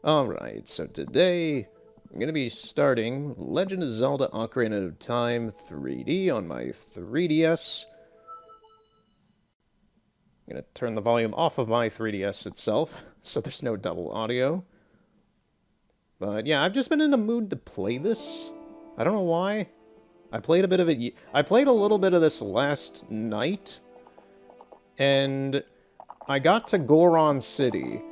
Alright, so today I'm going to be starting Legend of Zelda Ocarina of Time 3D on my 3DS. I'm going to turn the volume off of my 3DS itself, so there's no double audio. But yeah, I've just been in a mood to play this. I don't know why. I played a bit of it. I played a little bit of this last night, and I got to Goron City.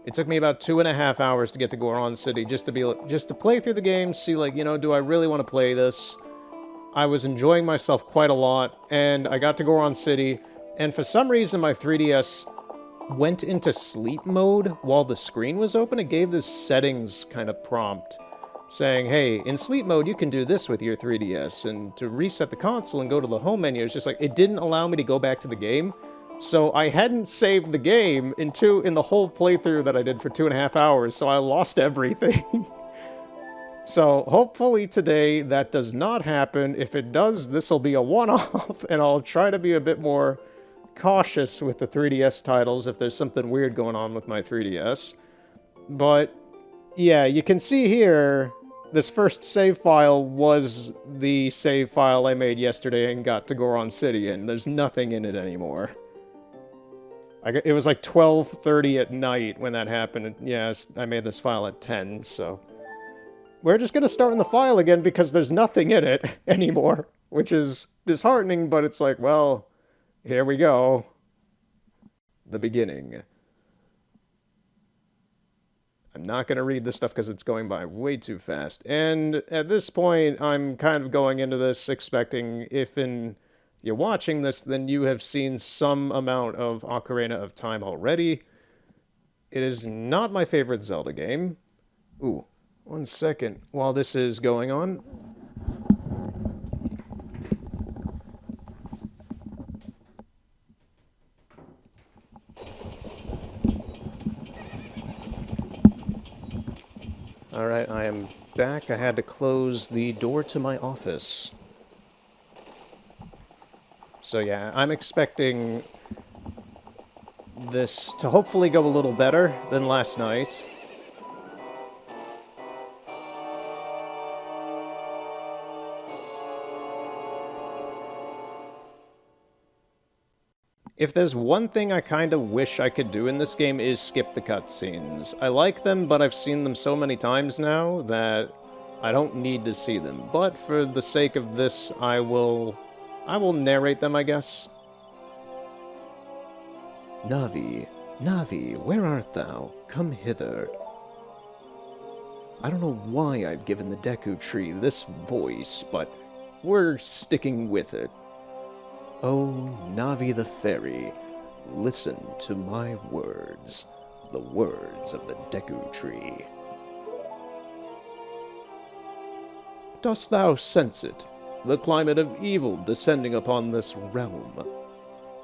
It took me about 2.5 hours to get to Goron City just to play through the game, see like, you know, do I really want to play this? I was enjoying myself quite a lot, and I got to Goron City, and for some reason my 3DS went into sleep mode while the screen was open. It gave this settings kind of prompt saying, hey, in sleep mode you can do this with your 3DS, and to reset the console and go to the home menu, it's just like, it didn't allow me to go back to the game. So I hadn't saved the game in the whole playthrough that I did for 2.5 hours, so I lost everything. So hopefully today that does not happen. If it does, this'll be a one-off, and I'll try to be a bit more cautious with the 3DS titles if there's something weird going on with my 3DS. But yeah, you can see here, this first save file was the save file I made yesterday and got to Goron City, and there's nothing in it anymore. It was like 12:30 at night when that happened, and yes, I made this file at 10, so... We're just gonna start in the file again because there's nothing in it anymore, which is disheartening, but it's like, well, here we go. The beginning. I'm not gonna read this stuff because it's going by way too fast, and at this point, I'm kind of going into this expecting you're watching this, then you have seen some amount of Ocarina of Time already. It is not my favorite Zelda game. Ooh, one second while this is going on. Alright, I am back. I had to close the door to my office. So yeah, I'm expecting this to hopefully go a little better than last night. If there's one thing I kind of wish I could do in this game is skip the cutscenes. I like them, but I've seen them so many times now that I don't need to see them. But for the sake of this, I will narrate them, I guess. Navi, Navi, where art thou? Come hither. I don't know why I've given the Deku Tree this voice, but we're sticking with it. Oh, Navi the Fairy, listen to my words, the words of the Deku Tree. Dost thou sense it? The climate of evil descending upon this realm.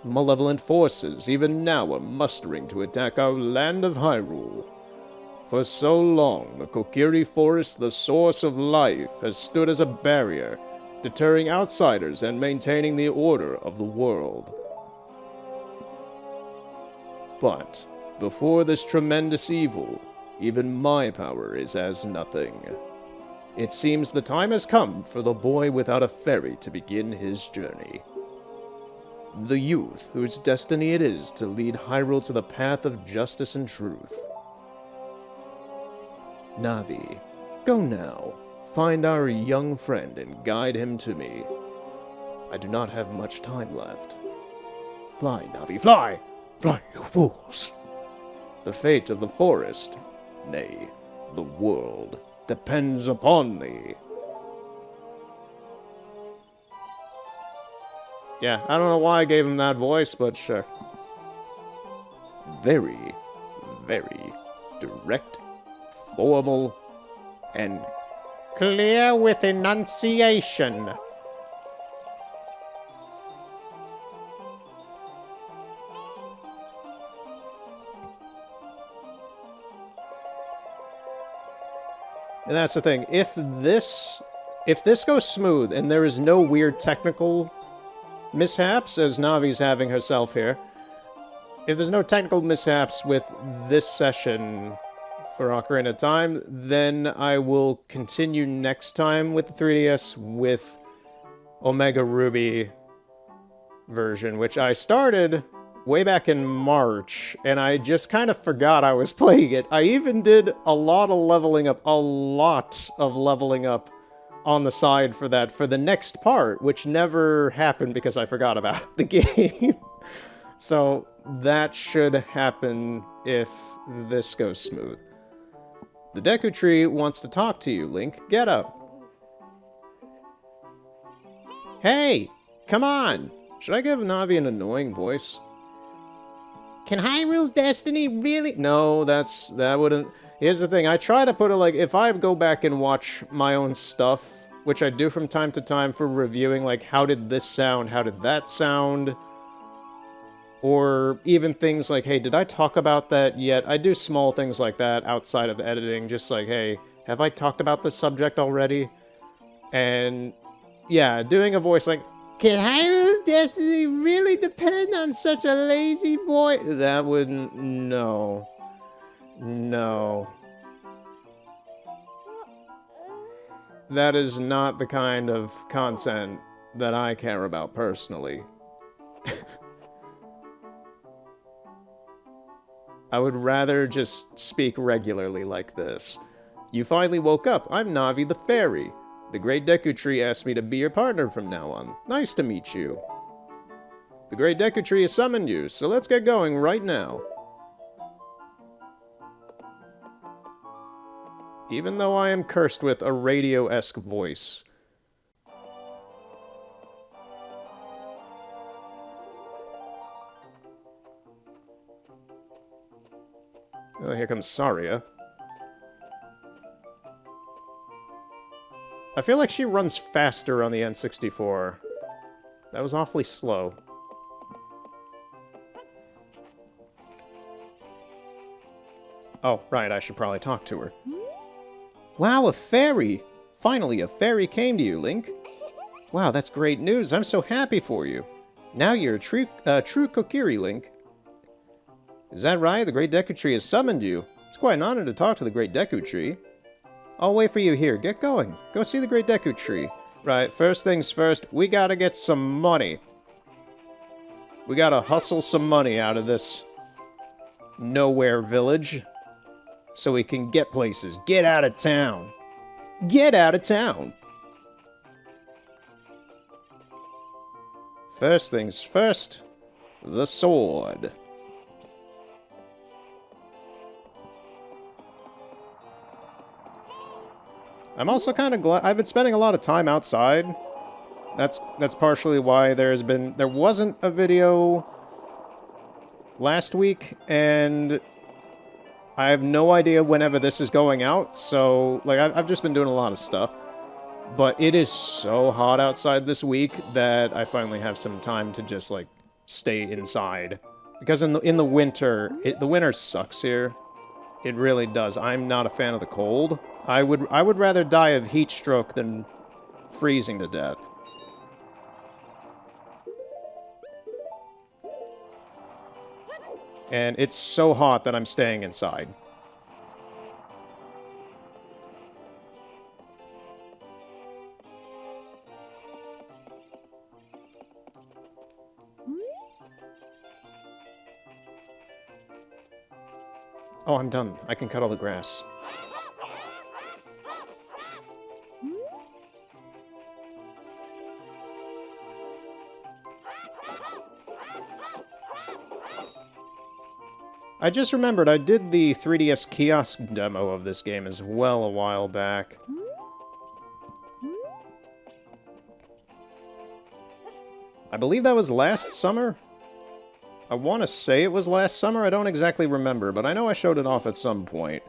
Malevolent forces even now are mustering to attack our land of Hyrule. For so long, the Kokiri Forest, the source of life, has stood as a barrier, deterring outsiders and maintaining the order of the world. But, before this tremendous evil, even my power is as nothing. It seems the time has come for the boy without a fairy to begin his journey. The youth whose destiny it is to lead Hyrule to the path of justice and truth. Navi, go now. Find our young friend and guide him to me. I do not have much time left. Fly, Navi, fly! Fly, you fools! The fate of the forest, nay, the world, depends upon thee. Yeah, I don't know why I gave him that voice, but sure. Very, very direct, formal, and clear with enunciation. And that's the thing, if this goes smooth and there is no weird technical mishaps, as Navi's having herself here, if there's no technical mishaps with this session for Ocarina of Time. Then I will continue next time with the 3DS with Omega Ruby version, which I started way back in March, and I just kind of forgot I was playing it. I even did a lot of leveling up on the side for that, for the next part, which never happened because I forgot about the game. So that should happen if this goes smooth. The Deku Tree wants to talk to you, Link. Get up. Hey! Come on! Should I give Navi an annoying voice? Can Hyrule's destiny really... No, that wouldn't... Here's the thing, I try to put it like, if I go back and watch my own stuff, which I do from time to time for reviewing, like, how did this sound, how did that sound? Or even things like, hey, did I talk about that yet? I do small things like that outside of editing, just like, hey, have I talked about this subject already? And, yeah, doing a voice like, can Hyrule's destiny really depend on such a lazy boy? That wouldn't... No. No. That is not the kind of content that I care about personally. I would rather just speak regularly like this. You finally woke up. I'm Navi the Fairy. The Great Deku Tree asked me to be your partner from now on. Nice to meet you. The Great Deku Tree has summoned you, so let's get going right now. Even though I am cursed with a radio-esque voice. Oh, here comes Saria. I feel like she runs faster on the N64. That was awfully slow. Oh, right, I should probably talk to her. Wow, a fairy! Finally, a fairy came to you, Link. Wow, that's great news. I'm so happy for you. Now you're a true Kokiri, Link. Is that right? The Great Deku Tree has summoned you. It's quite an honor to talk to the Great Deku Tree. I'll wait for you here. Get going. Go see the Great Deku Tree. Right, first things first, we gotta get some money. We gotta hustle some money out of this nowhere village so we can get places. Get out of town. Get out of town. First things first, the sword. I'm also kind of glad I've been spending a lot of time outside. That's partially why there wasn't a video last week, and I have no idea whenever this is going out, so like I've just been doing a lot of stuff. But it is so hot outside this week that I finally have some time to just like stay inside. Because in the winter, the winter sucks here. It really does. I'm not a fan of the cold. I would rather die of heat stroke than freezing to death. And it's so hot that I'm staying inside. Oh, I'm done. I can cut all the grass. I just remembered I did the 3DS kiosk demo of this game as well a while back. I believe that was last summer? I want to say it was last summer, I don't exactly remember, but I know I showed it off at some point.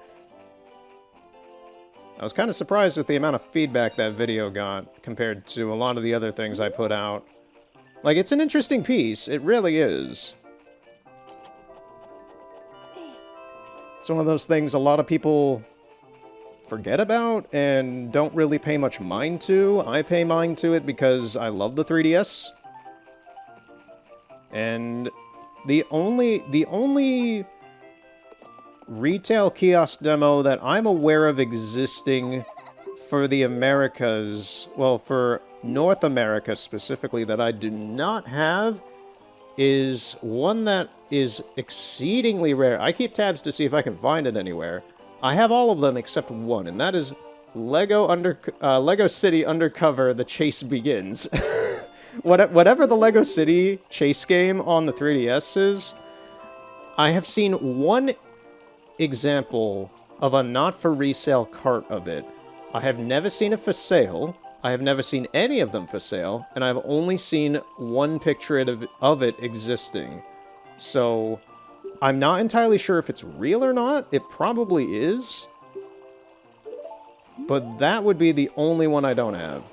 I was kind of surprised at the amount of feedback that video got, compared to a lot of the other things I put out. Like, it's an interesting piece, it really is. It's one of those things a lot of people forget about and don't really pay much mind to. I pay mind to it because I love the 3DS. And the only retail kiosk demo that I'm aware of existing for the Americas, well, for North America specifically, that I do not have, is one that is exceedingly rare. I keep tabs to see if I can find it anywhere. I have all of them except one, and that is Lego City Undercover: The Chase Begins. Whatever the Lego City chase game on the 3DS is, I have seen one example of a not-for-resale cart of it. I have never seen it for sale. I have never seen any of them for sale, and I've only seen one picture of it existing. So, I'm not entirely sure if it's real or not. It probably is. But that would be the only one I don't have.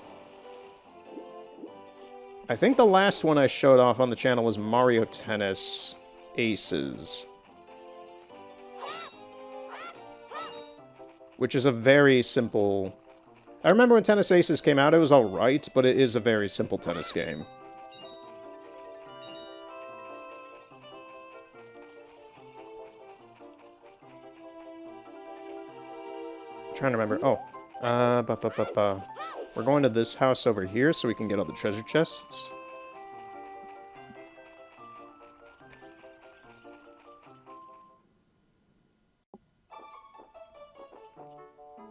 I think the last one I showed off on the channel was Mario Tennis Aces. Which is a very simple... I remember when Tennis Aces came out, it was alright, but it is a very simple tennis game. I'm trying to remember... Oh. We're going to this house over here so we can get all the treasure chests.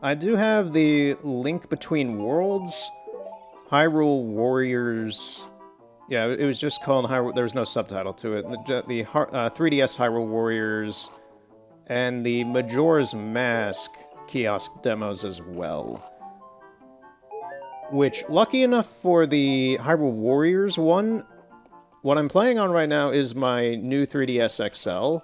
I do have the Link Between Worlds, Hyrule Warriors... Yeah, it was just called Hyrule... There was no subtitle to it. The 3DS Hyrule Warriors and the Majora's Mask kiosk demos as well. Which, lucky enough for the Hyrule Warriors one, what I'm playing on right now is my new 3DS XL.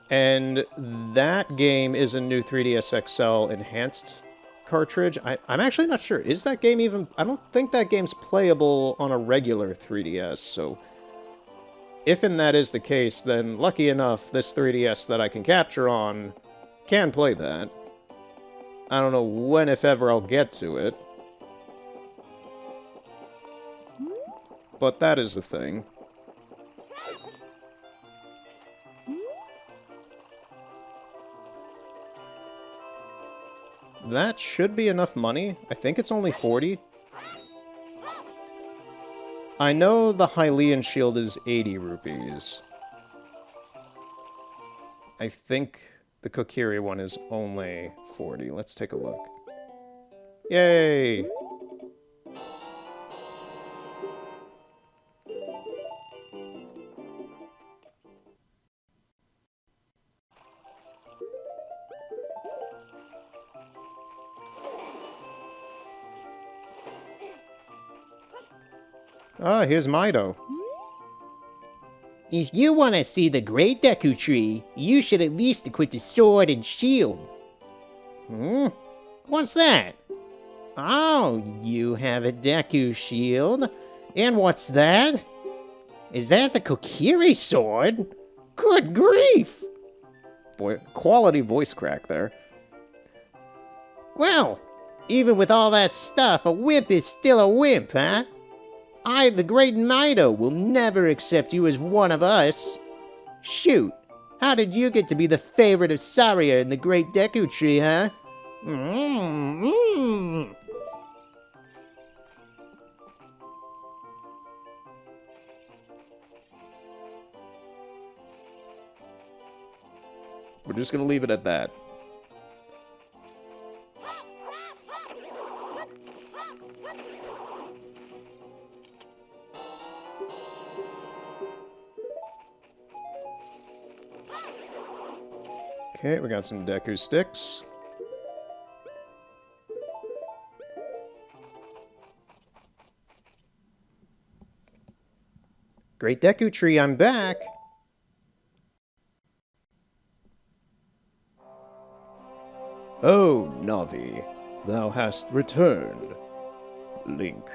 And that game is a new 3DS XL enhanced cartridge. I'm actually not sure. Is that game even... I don't think that game's playable on a regular 3DS, so... If and that is the case, then lucky enough, this 3DS that I can capture on can play that. I don't know when, if ever, I'll get to it. But that is the thing. That should be enough money. I think it's only 40. I know the Hylian shield is 80 rupees. I think the Kokiri one is only 40. Let's take a look. Yay! Ah, here's Mido. If you want to see the Great Deku Tree, you should at least equip the sword and shield. What's that? Oh, you have a Deku shield. And what's that? Is that the Kokiri sword? Good grief! Boy, quality voice crack there. Well, even with all that stuff, a wimp is still a wimp, huh? I, the great Mido, will never accept you as one of us. Shoot, how did you get to be the favorite of Saria in the Great Deku Tree, huh? We're just gonna leave it at that. Okay, we got some Deku sticks. Great Deku Tree, I'm back! Oh, Navi, thou hast returned. Link,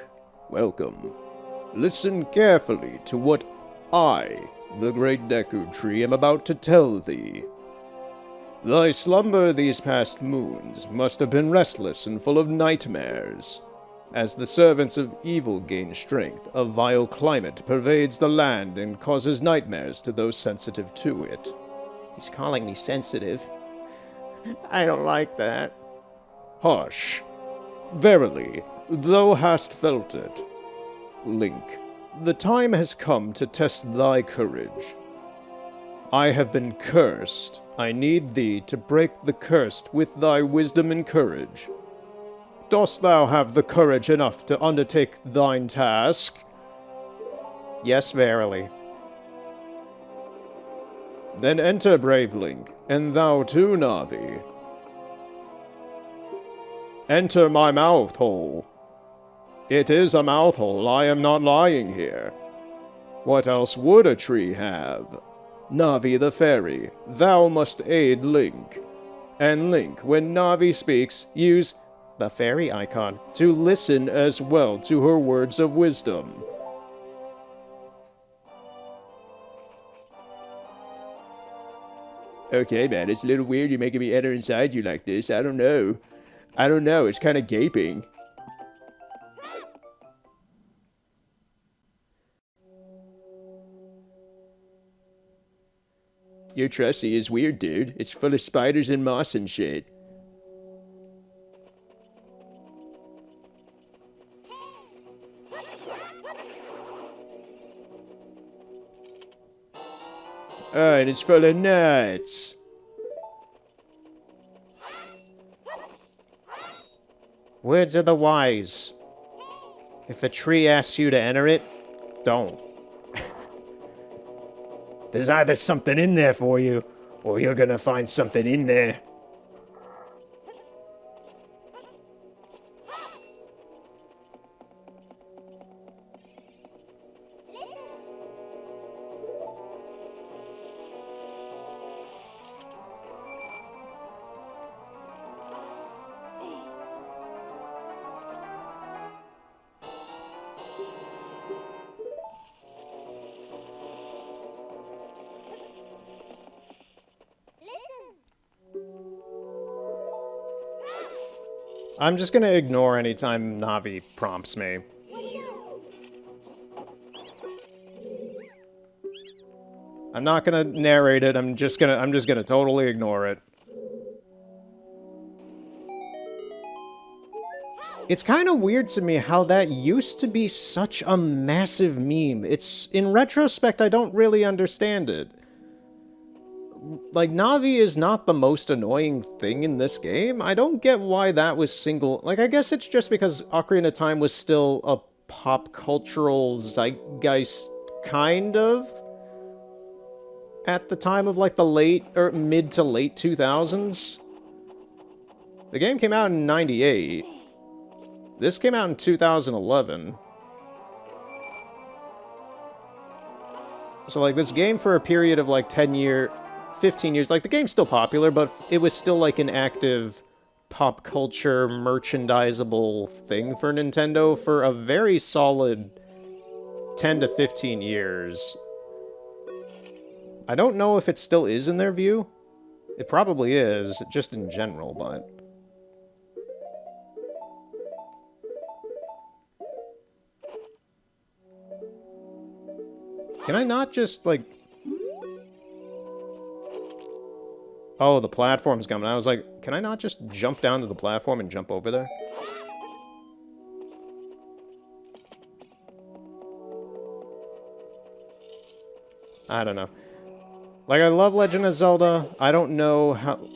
welcome. Listen carefully to what I, the Great Deku Tree, am about to tell thee. Thy slumber these past moons must have been restless and full of nightmares. As the servants of evil gain strength, a vile climate pervades the land and causes nightmares to those sensitive to it. He's calling me sensitive. I don't like that. Hush. Verily, thou hast felt it. Link, the time has come to test thy courage. I have been cursed. I need thee to break the curse with thy wisdom and courage. Dost thou have the courage enough to undertake thine task? Yes, verily. Then enter, brave Link, and thou too, Navi. Enter my mouth hole. It is a mouth hole, I am not lying here. What else would a tree have? Navi the fairy, thou must aid Link. And Link, when Navi speaks, use the fairy icon to listen as well to her words of wisdom. Okay, man, it's a little weird you making me enter inside you like this. I don't know. It's kind of gaping. Your trusty is weird, dude. It's full of spiders and moss and shit. Oh, and it's full of nuts. Words of the wise. If a tree asks you to enter it, don't. There's either something in there for you, or you're gonna find something in there. I'm just gonna ignore any time Navi prompts me. I'm not gonna narrate it, I'm just gonna totally ignore it. It's kind of weird to me how that used to be such a massive meme. In retrospect, I don't really understand it. Like, Navi is not the most annoying thing in this game. I don't get why that was like, I guess it's just because Ocarina of Time was still a pop cultural zeitgeist, kind of, at the time of, like, the mid to late 2000s. The game came out in 98. This came out in 2011. So, like, this game for a period of, like, 15 years, like, the game's still popular, but it was still, like, an active pop culture merchandisable thing for Nintendo for a very solid 10 to 15 years. I don't know if it still is in their view. It probably is, just in general, but... Can I not just, like... Oh, the platform's coming. I was like, can I not just jump down to the platform and jump over there? I don't know. Like, I love Legend of Zelda. I don't know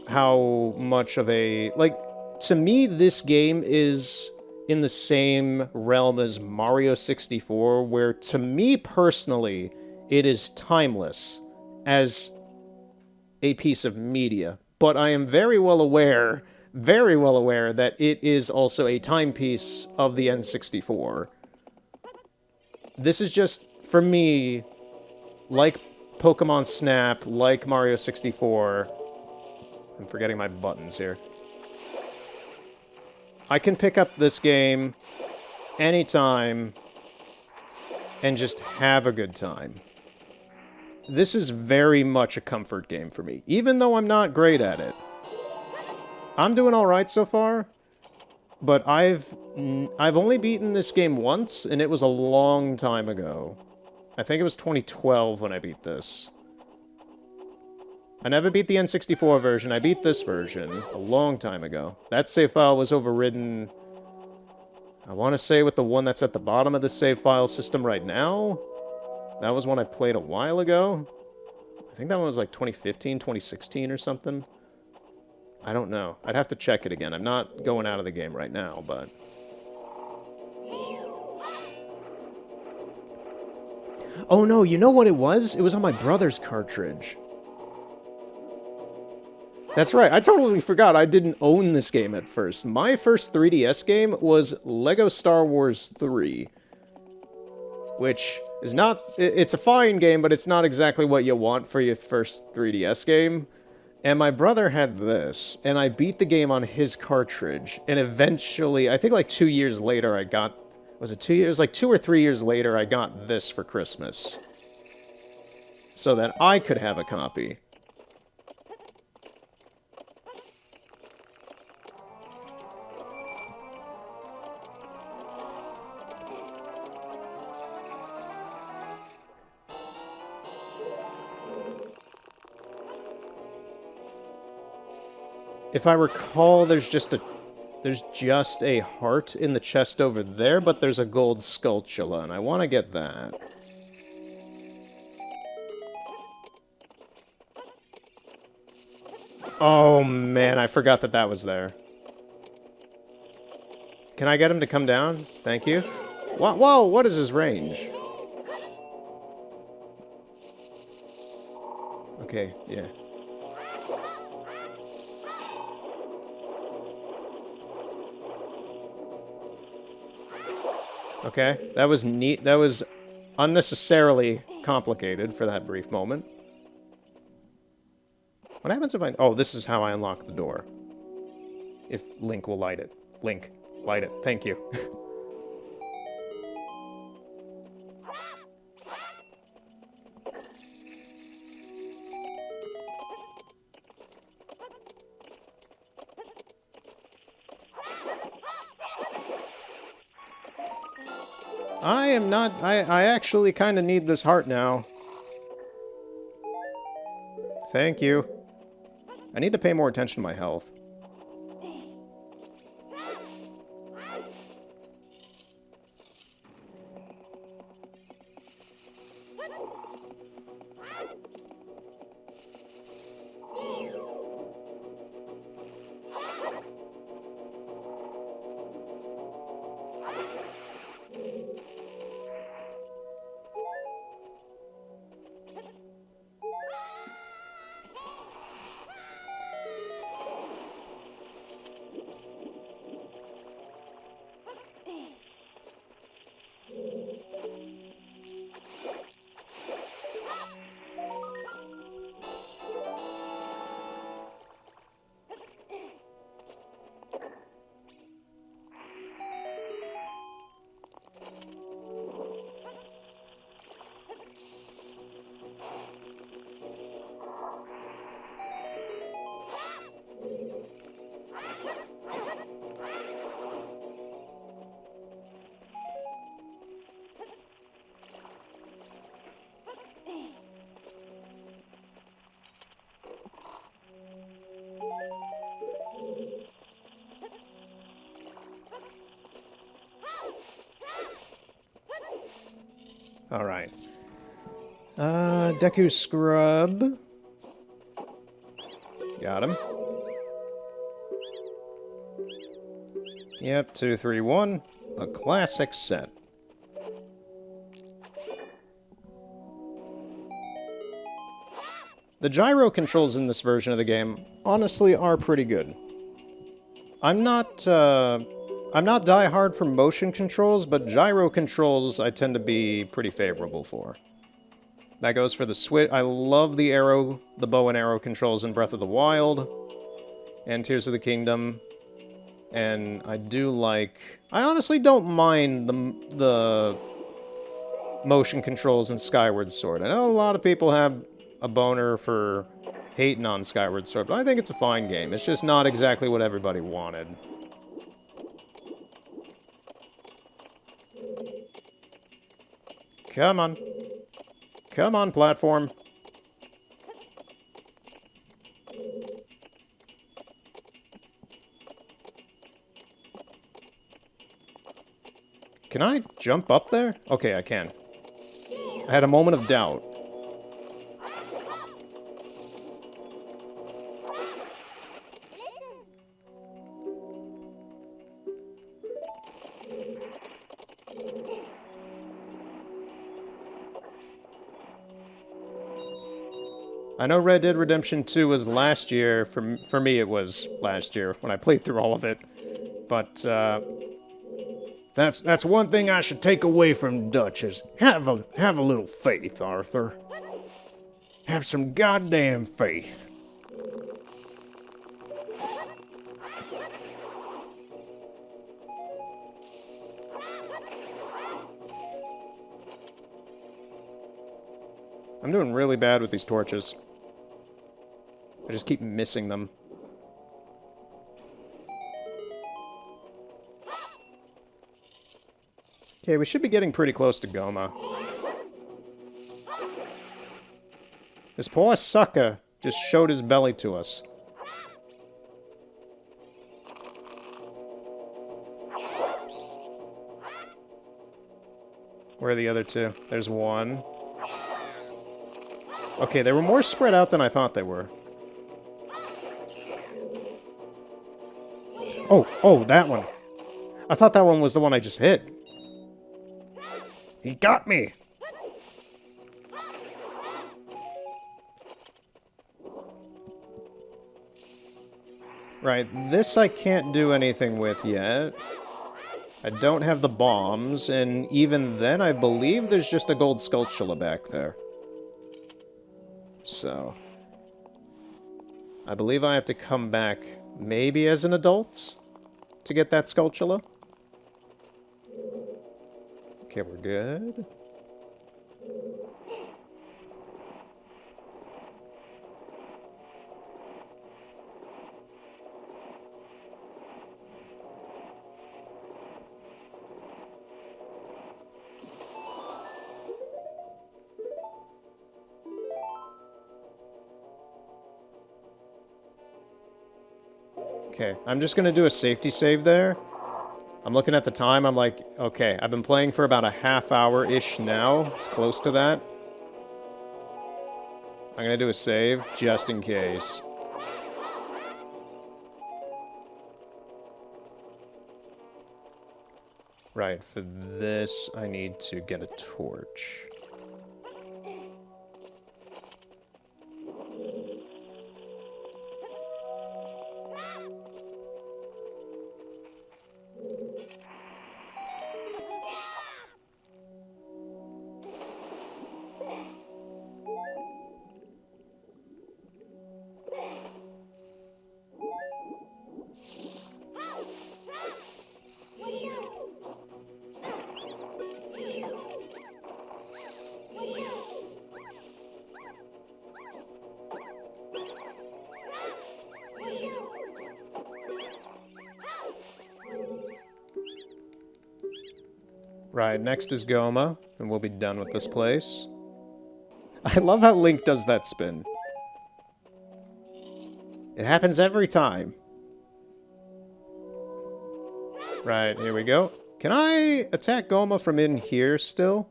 how much of a... Like, to me, this game is in the same realm as Mario 64, where, to me personally, it is timeless as a piece of media. But I am very well aware that it is also a timepiece of the N64. This is just, for me, like Pokemon Snap, like Mario 64... I'm forgetting my buttons here. I can pick up this game anytime and just have a good time. This is very much a comfort game for me, even though I'm not great at it. I'm doing alright so far, but I've only beaten this game once, and it was a long time ago. I think it was 2012 when I beat this. I never beat the N64 version. I beat this version a long time ago. That save file was overridden, I want to say, with the one that's at the bottom of the save file system right now. That was one I played a while ago. I think that one was like 2015, 2016 or something. I don't know. I'd have to check it again. I'm not going out of the game right now, but... Oh no, you know what it was? It was on my brother's cartridge. That's right, I totally forgot I didn't own this game at first. My first 3DS game was Lego Star Wars 3. Which is not... It's a fine game, but it's not exactly what you want for your first 3DS game. And my brother had this, and I beat the game on his cartridge. And eventually, I think like 2 years later I got... Was it 2 years? Like 2 or 3 years later I got this for Christmas. So that I could have a copy. If I recall, there's just a heart in the chest over there, but there's a gold skulltula, and I want to get that. Oh man, I forgot that that was there. Can I get him to come down? Thank you. Whoa, what is his range? Okay, yeah. Okay, that was neat. That was unnecessarily complicated for that brief moment. What happens if I... Oh, this is how I unlock the door. If Link will light it. Link, light it. Thank you. I am not... I actually kind of need this heart now. Thank you. I need to pay more attention to my health. Alright. Deku Scrub. Got him. Yep, 2, 3, 1. A classic set. The gyro controls in this version of the game, honestly, are pretty good. I'm not die-hard for motion controls, but gyro controls I tend to be pretty favorable for. That goes for the switch. I love the bow and arrow controls in Breath of the Wild and Tears of the Kingdom. And I honestly don't mind the motion controls in Skyward Sword. I know a lot of people have a boner for hating on Skyward Sword, but I think it's a fine game. It's just not exactly what everybody wanted. Come on. Come on, platform. Can I jump up there? Okay, I can. I had a moment of doubt. I know Red Dead Redemption 2 was last year. For me, it was last year when I played through all of it. But, that's one thing I should take away from Dutch is have a little faith, Arthur. Have some goddamn faith. I'm doing really bad with these torches. I just keep missing them. Okay, we should be getting pretty close to Goma. This poor sucker just showed his belly to us. Where are the other two? There's one. Okay, they were more spread out than I thought they were. Oh, that one. I thought that one was the one I just hit. He got me! Right, this I can't do anything with yet. I don't have the bombs, and even then I believe there's just a gold Skulltula back there. So... I believe I have to come back, maybe as an adult, to get that Skulltula. Okay, we're good. Okay, I'm just gonna do a safety save there. I'm looking at the time, I'm like, okay, I've been playing for about a half hour-ish now. It's close to that. I'm gonna do a save, just in case. Right, for this, I need to get a torch. Right, next is Goma, and we'll be done with this place. I love how Link does that spin. It happens every time. Right, here we go. Can I attack Goma from in here still?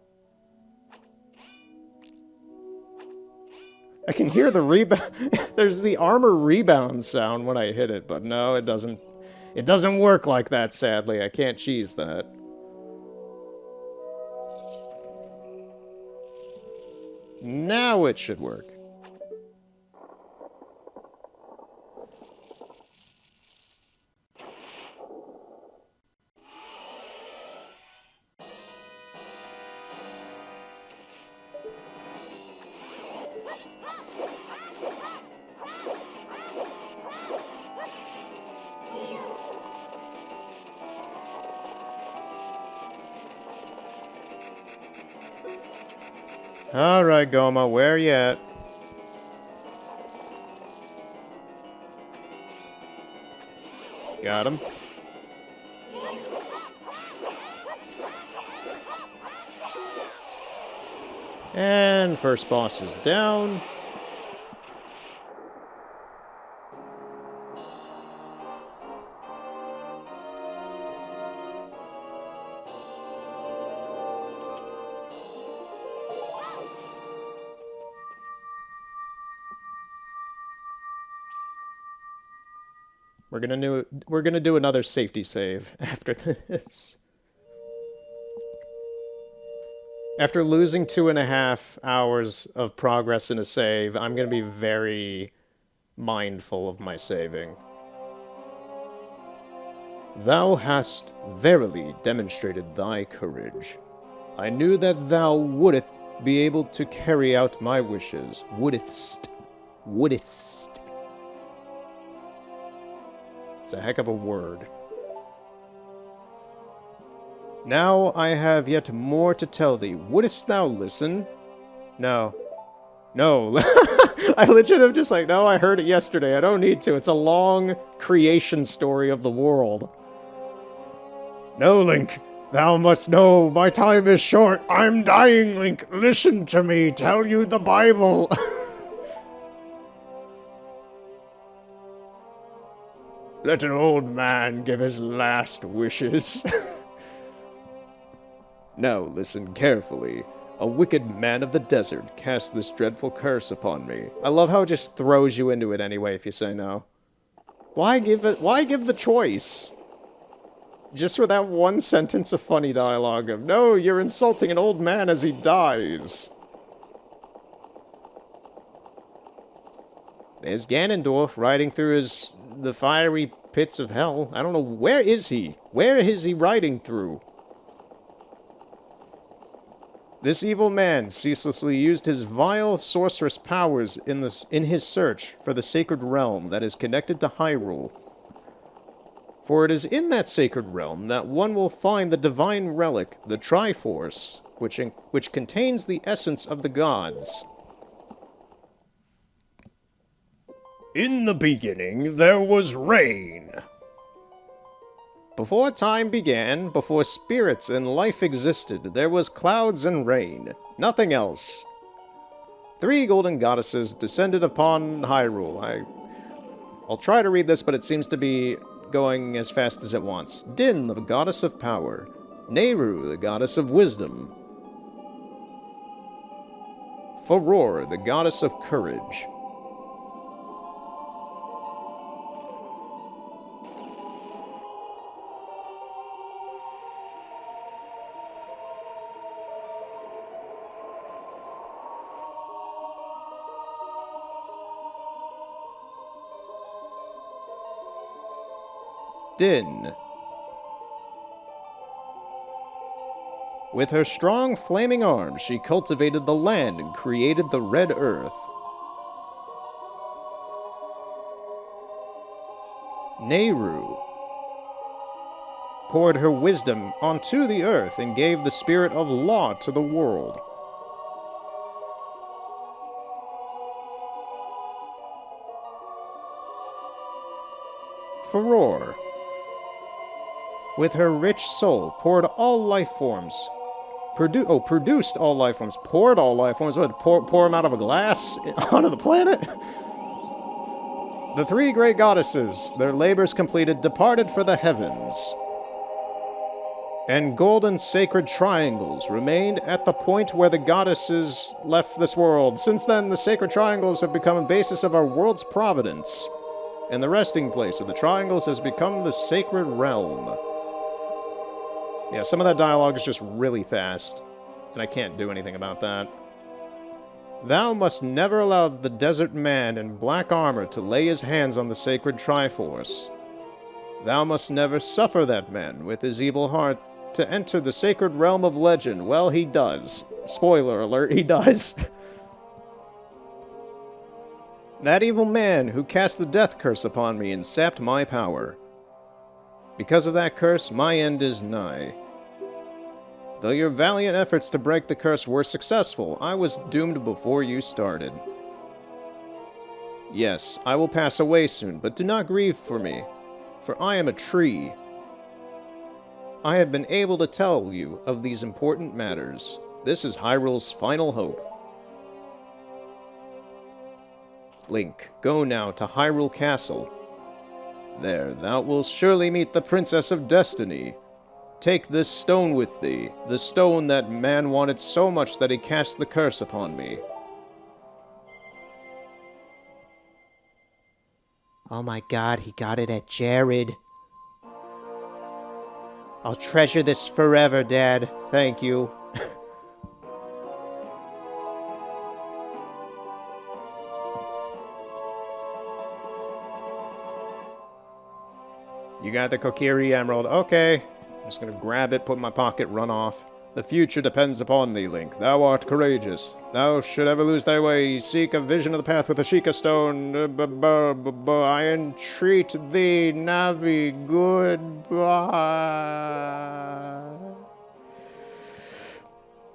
I can hear the rebound. There's the armor rebound sound when I hit it, but no, it doesn't. It doesn't work like that, sadly. I can't cheese that. Now it should work. Alright, Goma, where you at? Got him. And first boss is down. We're gonna do another safety save after this. After losing 2.5 hours of progress in a save, I'm gonna be very mindful of my saving. Thou hast verily demonstrated thy courage. I knew that thou wouldst be able to carry out my wishes. Wouldst. It's a heck of a word. Now I have yet more to tell thee. Wouldst thou listen? No. No. I legit am just like, no, I heard it yesterday. I don't need to. It's a long creation story of the world. No, Link. Thou must know my time is short. I'm dying, Link. Listen to me. Tell you the Bible. Let an old man give his last wishes. Now listen carefully. A wicked man of the desert cast this dreadful curse upon me. I love how it just throws you into it anyway if you say no. Why give the choice? Just for that one sentence of funny dialogue of, no, you're insulting an old man as he dies. There's Ganondorf riding through the fiery pits of hell. I don't know, where is he? Where is he riding through? This evil man ceaselessly used his vile sorceress powers in his search for the sacred realm that is connected to Hyrule. For it is in that sacred realm that one will find the divine relic, the Triforce, which contains the essence of the gods. In the beginning, there was rain. Before time began, before spirits and life existed, there was clouds and rain. Nothing else. 3 golden goddesses descended upon Hyrule. I'll try to read this, but it seems to be going as fast as it wants. Din, the goddess of power. Nehru, the goddess of wisdom. Furor, the goddess of courage. Din. With her strong, flaming arms, she cultivated the land and created the Red Earth. Nehru poured her wisdom onto the earth and gave the spirit of law to the world. Furor. With her rich soul, poured all life forms. Produced all life forms. Poured all life forms. What, pour them out of a glass onto the planet? The 3 great goddesses, their labors completed, departed for the heavens. And golden sacred triangles remained at the point where the goddesses left this world. Since then, the sacred triangles have become a basis of our world's providence. And the resting place of the triangles has become the sacred realm. Yeah, some of that dialogue is just really fast, and I can't do anything about that. Thou must never allow the desert man in black armor to lay his hands on the sacred Triforce. Thou must never suffer that man with his evil heart to enter the sacred realm of legend. Well, he does. Spoiler alert, he does. That evil man who cast the death curse upon me and sapped my power. Because of that curse, my end is nigh. Though your valiant efforts to break the curse were successful, I was doomed before you started. Yes, I will pass away soon, but do not grieve for me, for I am a tree. I have been able to tell you of these important matters. This is Hyrule's final hope. Link, go now to Hyrule Castle. There, thou wilt surely meet the Princess of Destiny. Take this stone with thee, the stone that man wanted so much that he cast the curse upon me. Oh my god, he got it at Jared. I'll treasure this forever, Dad. Thank you. You got the Kokiri Emerald. Okay. I'm just gonna grab it, put in my pocket, run off. The future depends upon thee, Link. Thou art courageous. Thou should ever lose thy way. Seek a vision of the path with a Sheikah stone. I entreat thee, Navi. Goodbye.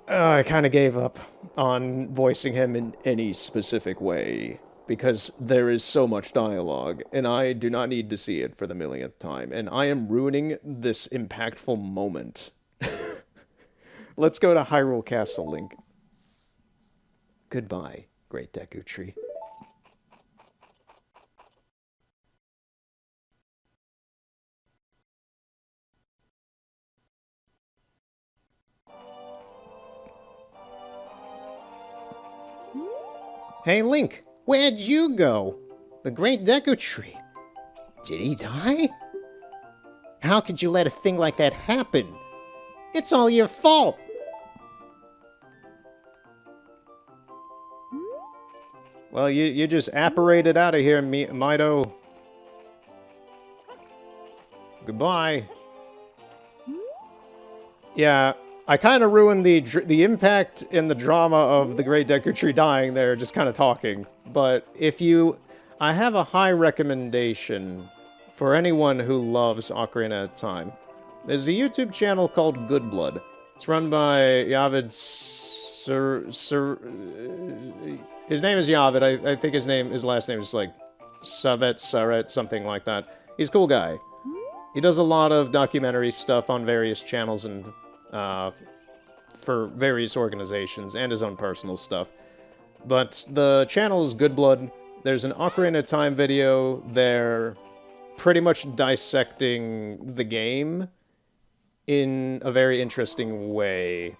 I kind of gave up on voicing him in any specific way, because there is so much dialogue, and I do not need to see it for the millionth time, and I am ruining this impactful moment. Let's go to Hyrule Castle, Link. Goodbye, Great Deku Tree. Hey, Link, where'd you go? The Great Deku Tree. Did he die? How could you let a thing like that happen? It's all your fault! Well, you just apparated out of here, Mido. Goodbye. Yeah, I kind of ruined the impact and the drama of the Great Deku Tree dying there, just kind of talking. But if you... I have a high recommendation for anyone who loves Ocarina of Time. There's a YouTube channel called Good Blood. It's run by Yavid his name is Yavid. I think his last name is like Saret, something like that. He's a cool guy. He does a lot of documentary stuff on various channels and for various organizations and his own personal stuff. But the channel is Good Blood. There's an Ocarina of Time video there pretty much dissecting the game in a very interesting way.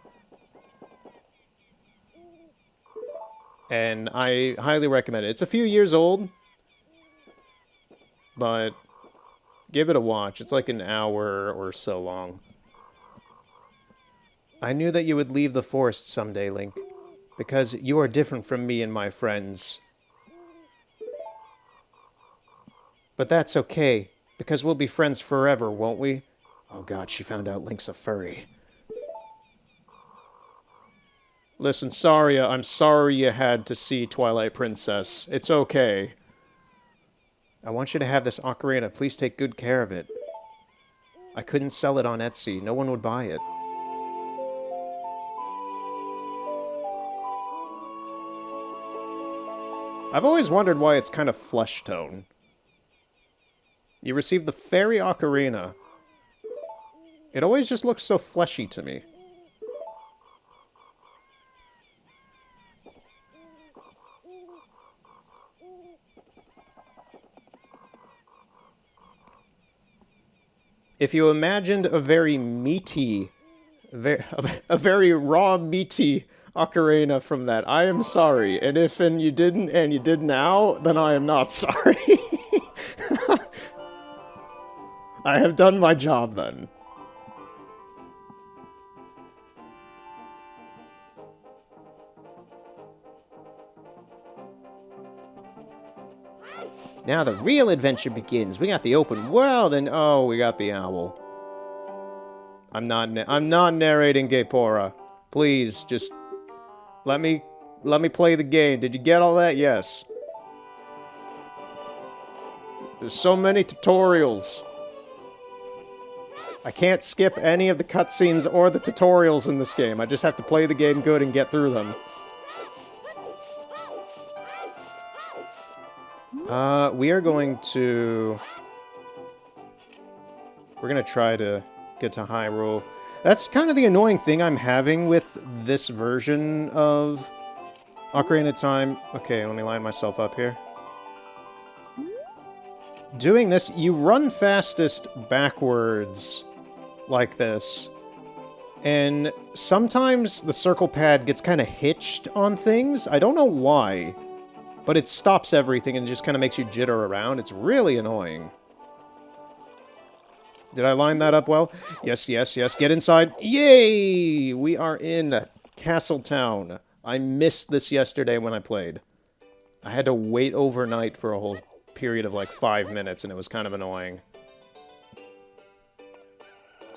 And I highly recommend it. It's a few years old, but give it a watch. It's like an hour or so long. I knew that you would leave the forest someday, Link, because you are different from me and my friends. But that's okay, because we'll be friends forever, won't we? Oh god, she found out Link's a furry. Listen, Saria, I'm sorry you had to see Twilight Princess. It's okay. I want you to have this ocarina. Please take good care of it. I couldn't sell it on Etsy. No one would buy it. I've always wondered why it's kind of flesh tone. You received the Fairy Ocarina. It always just looks so fleshy to me. If you imagined a very meaty, a very raw, meaty ocarina from that, I am sorry. And if you didn't, and you did now, then I am not sorry. I have done my job then. Now the real adventure begins. We got the open world and oh, we got the owl. I'm not narrating Gaypora. Please, just let me play the game. Did you get all that? Yes. There's so many tutorials. I can't skip any of the cutscenes or the tutorials in this game. I just have to play the game good and get through them. We are going to... We're gonna try to get to Hyrule. That's kind of the annoying thing I'm having with this version of Ocarina of Time. Okay, let me line myself up here. Doing this, you run fastest backwards like this. And sometimes the circle pad gets kind of hitched on things. I don't know why. but it stops everything and just kind of makes you jitter around. It's really annoying. Did I line that up well? Yes, yes, yes. Get inside. Yay! We are in Castletown. I missed this yesterday when I played. I had to wait overnight for a whole period of like 5 minutes, and it was kind of annoying.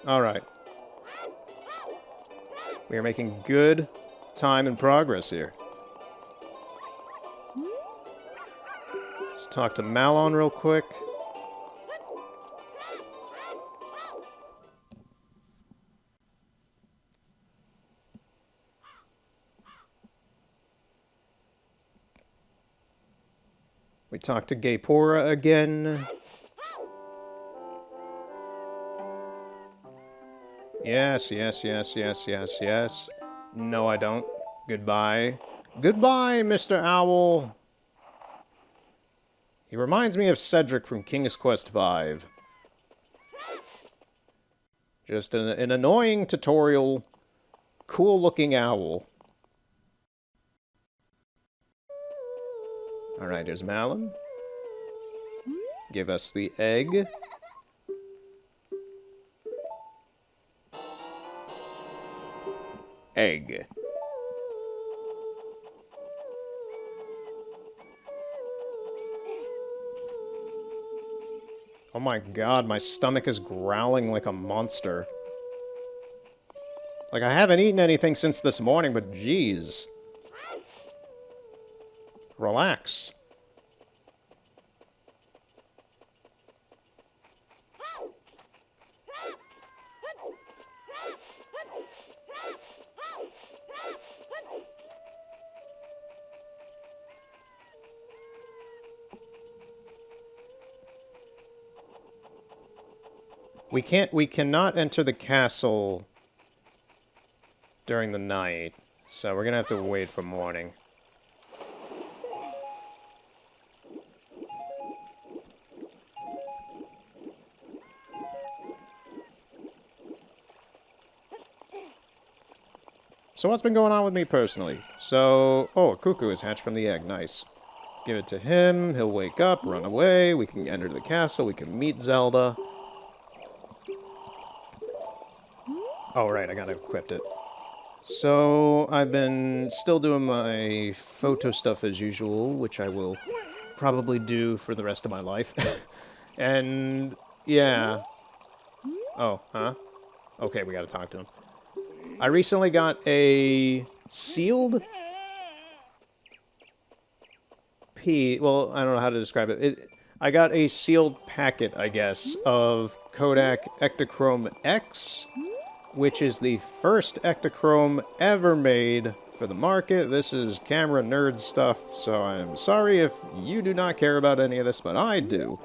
Alright. We are making good time and progress here. Let's talk to Malon real quick. We talk to Gaypora again. Yes, yes, yes, yes, yes, yes. No, I don't. Goodbye. Goodbye, Mr. Owl. He reminds me of Cedric from King's Quest V. Just an annoying tutorial, cool-looking owl. Alright, here's Malon. Give us the egg. Egg. Oh my god, my stomach is growling like a monster. Like, I haven't eaten anything since this morning, but jeez. Relax. We cannot enter the castle during the night, so we're gonna have to wait for morning. So what's been going on with me personally? So, oh, a cuckoo is hatched from the egg, nice. Give it to him, he'll wake up, run away, we can enter the castle, we can meet Zelda. Oh, right, I gotta equip it. So, I've been still doing my photo stuff as usual, which I will probably do for the rest of my life. And, yeah. Oh, huh? Okay, we gotta talk to him. I recently got a sealed well, I don't know how to describe it. I got a sealed packet, I guess, of Kodak Ektachrome X, which is the first Ektachrome ever made for the market. This is camera nerd stuff, so I'm sorry if you do not care about any of this, but I do.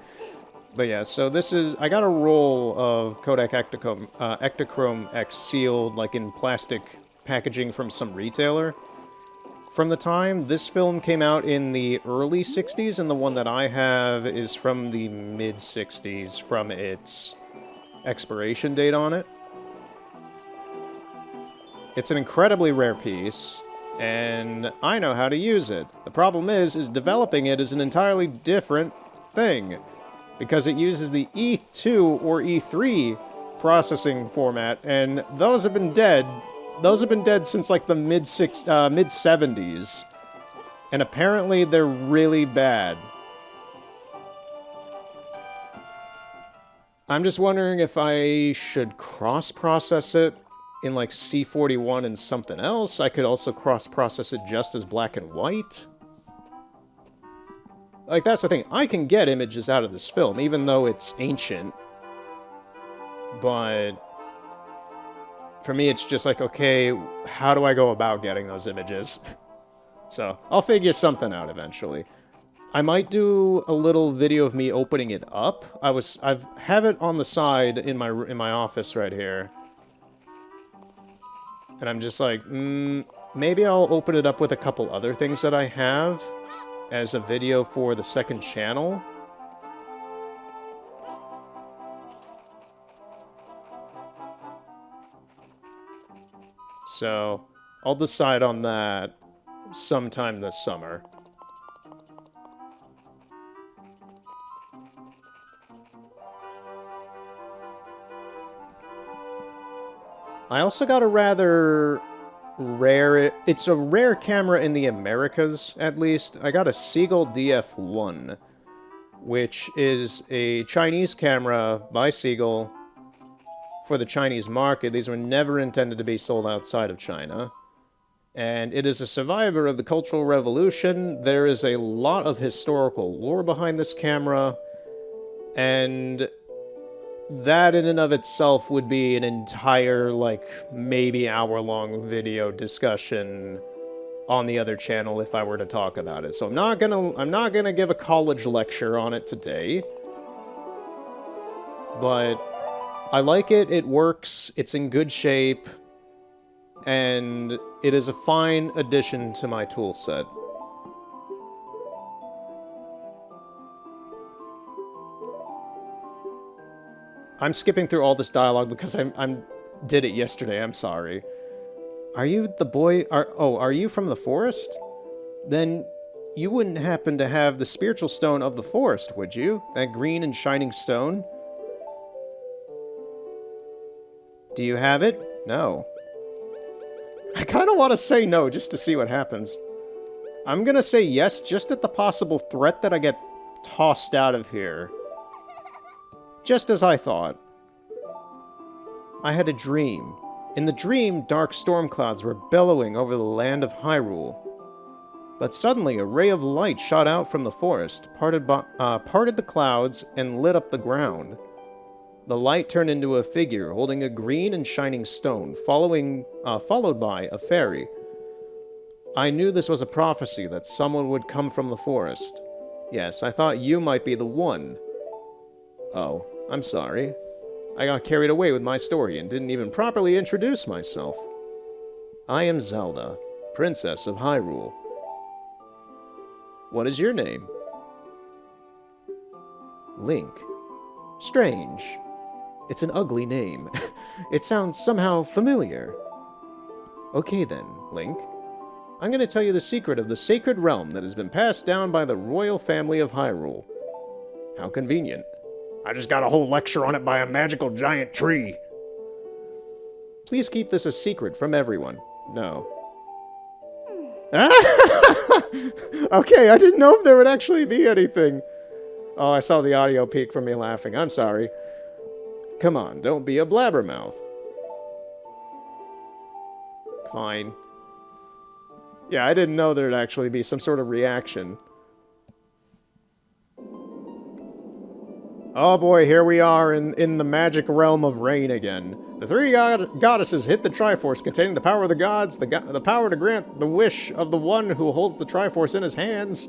But yeah, so this is... I got a roll of Kodak Ektachrome X sealed, like in plastic packaging from some retailer. From the time this film came out in the early 60s, and the one that I have is from the mid-60s, from its expiration date on it. It's an incredibly rare piece, and I know how to use it. The problem is developing it is an entirely different thing, because it uses the E2 or E3 processing format, and those have been dead. Those have been dead since, like, the mid-70s. And apparently they're really bad. I'm just wondering if I should cross-process it in, like, C41 and something else. I could also cross-process it just as black and white. Like, that's the thing. I can get images out of this film, even though it's ancient. But... for me, it's just like, okay, how do I go about getting those images? So, I'll figure something out eventually. I might do a little video of me opening it up. I have it on the side in my office right here. And I'm just like, maybe I'll open it up with a couple other things that I have as a video for the second channel. So, I'll decide on that sometime this summer. I also got a rather rare... It's a rare camera in the Americas, at least. I got a Seagull DF1, which is a Chinese camera by Seagull for the Chinese market. These were never intended to be sold outside of China. And it is a survivor of the Cultural Revolution. There is a lot of historical lore behind this camera, and that in and of itself would be an entire, like, maybe hour-long video discussion on the other channel if I were to talk about it. So I'm not gonna give a college lecture on it today. But I like it, it works, it's in good shape, and it is a fine addition to my toolset. I'm skipping through all this dialogue because I'm did it yesterday, I'm sorry. Are you the boy... Are you from the forest? Then you wouldn't happen to have the spiritual stone of the forest, would you? That green and shining stone? Do you have it? No. I kind of want to say no, just to see what happens. I'm gonna say yes, just at the possible threat that I get tossed out of here. Just as I thought. I had a dream. In the dream, dark storm clouds were bellowing over the land of Hyrule. But suddenly, a ray of light shot out from the forest, parted the clouds, and lit up the ground. The light turned into a figure holding a green and shining stone, followed by a fairy. I knew this was a prophecy that someone would come from the forest. Yes, I thought you might be the one. Oh, I'm sorry. I got carried away with my story and didn't even properly introduce myself. I am Zelda, Princess of Hyrule. What is your name? Link. Strange. It's an ugly name. It sounds somehow familiar. Okay then, Link. I'm going to tell you the secret of the sacred realm that has been passed down by the royal family of Hyrule. How convenient. I just got a whole lecture on it by a magical giant tree. Please keep this a secret from everyone. No. Okay, I didn't know if there would actually be anything. Oh, I saw the audio peak from me laughing. I'm sorry. Come on, don't be a blabbermouth. Fine. Yeah, I didn't know there'd actually be some sort of reaction. Oh boy, here we are in the magic realm of rain again. The three goddesses hit the Triforce containing the power of the gods, the power to grant the wish of the one who holds the Triforce in his hands.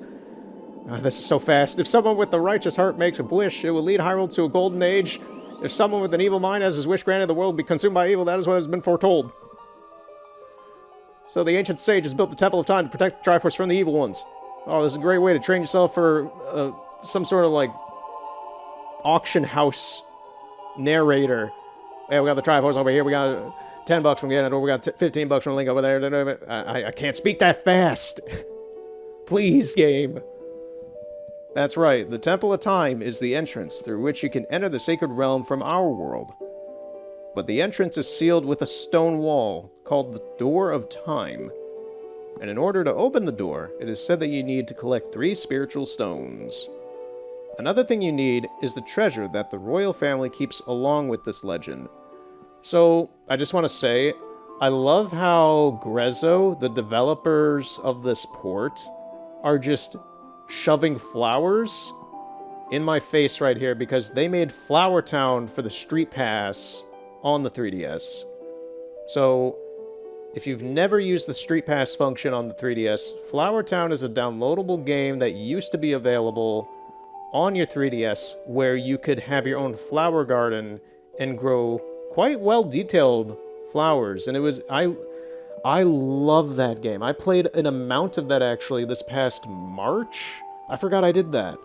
This is so fast. If someone with the righteous heart makes a wish, it will lead Hyrule to a golden age. If someone with an evil mind has his wish granted, the world will be consumed by evil. That is what has been foretold. So the ancient sage has built the Temple of Time to protect the Triforce from the evil ones. Oh, this is a great way to train yourself for some sort of, like, auction house narrator. Yeah, we got the Triforce over here. We got 10 bucks from Ganondorf. We got 15 bucks from Link over there. I can't speak that fast. Please, game. That's right. The Temple of Time is the entrance through which you can enter the sacred realm from our world. But the entrance is sealed with a stone wall called the Door of Time. And in order to open the door, it is said that you need to collect 3 spiritual stones. Another thing you need is the treasure that the royal family keeps along with this legend. So, I just want to say, I love how Grezzo, the developers of this port, are just shoving flowers in my face right here because they made Flower Town for the Street Pass on the 3DS. So, if you've never used the Street Pass function on the 3DS, Flower Town is a downloadable game that used to be available on your 3DS where you could have your own flower garden and grow quite well-detailed flowers. And it was... I love that game. I played an amount of that, actually, this past March. I forgot I did that.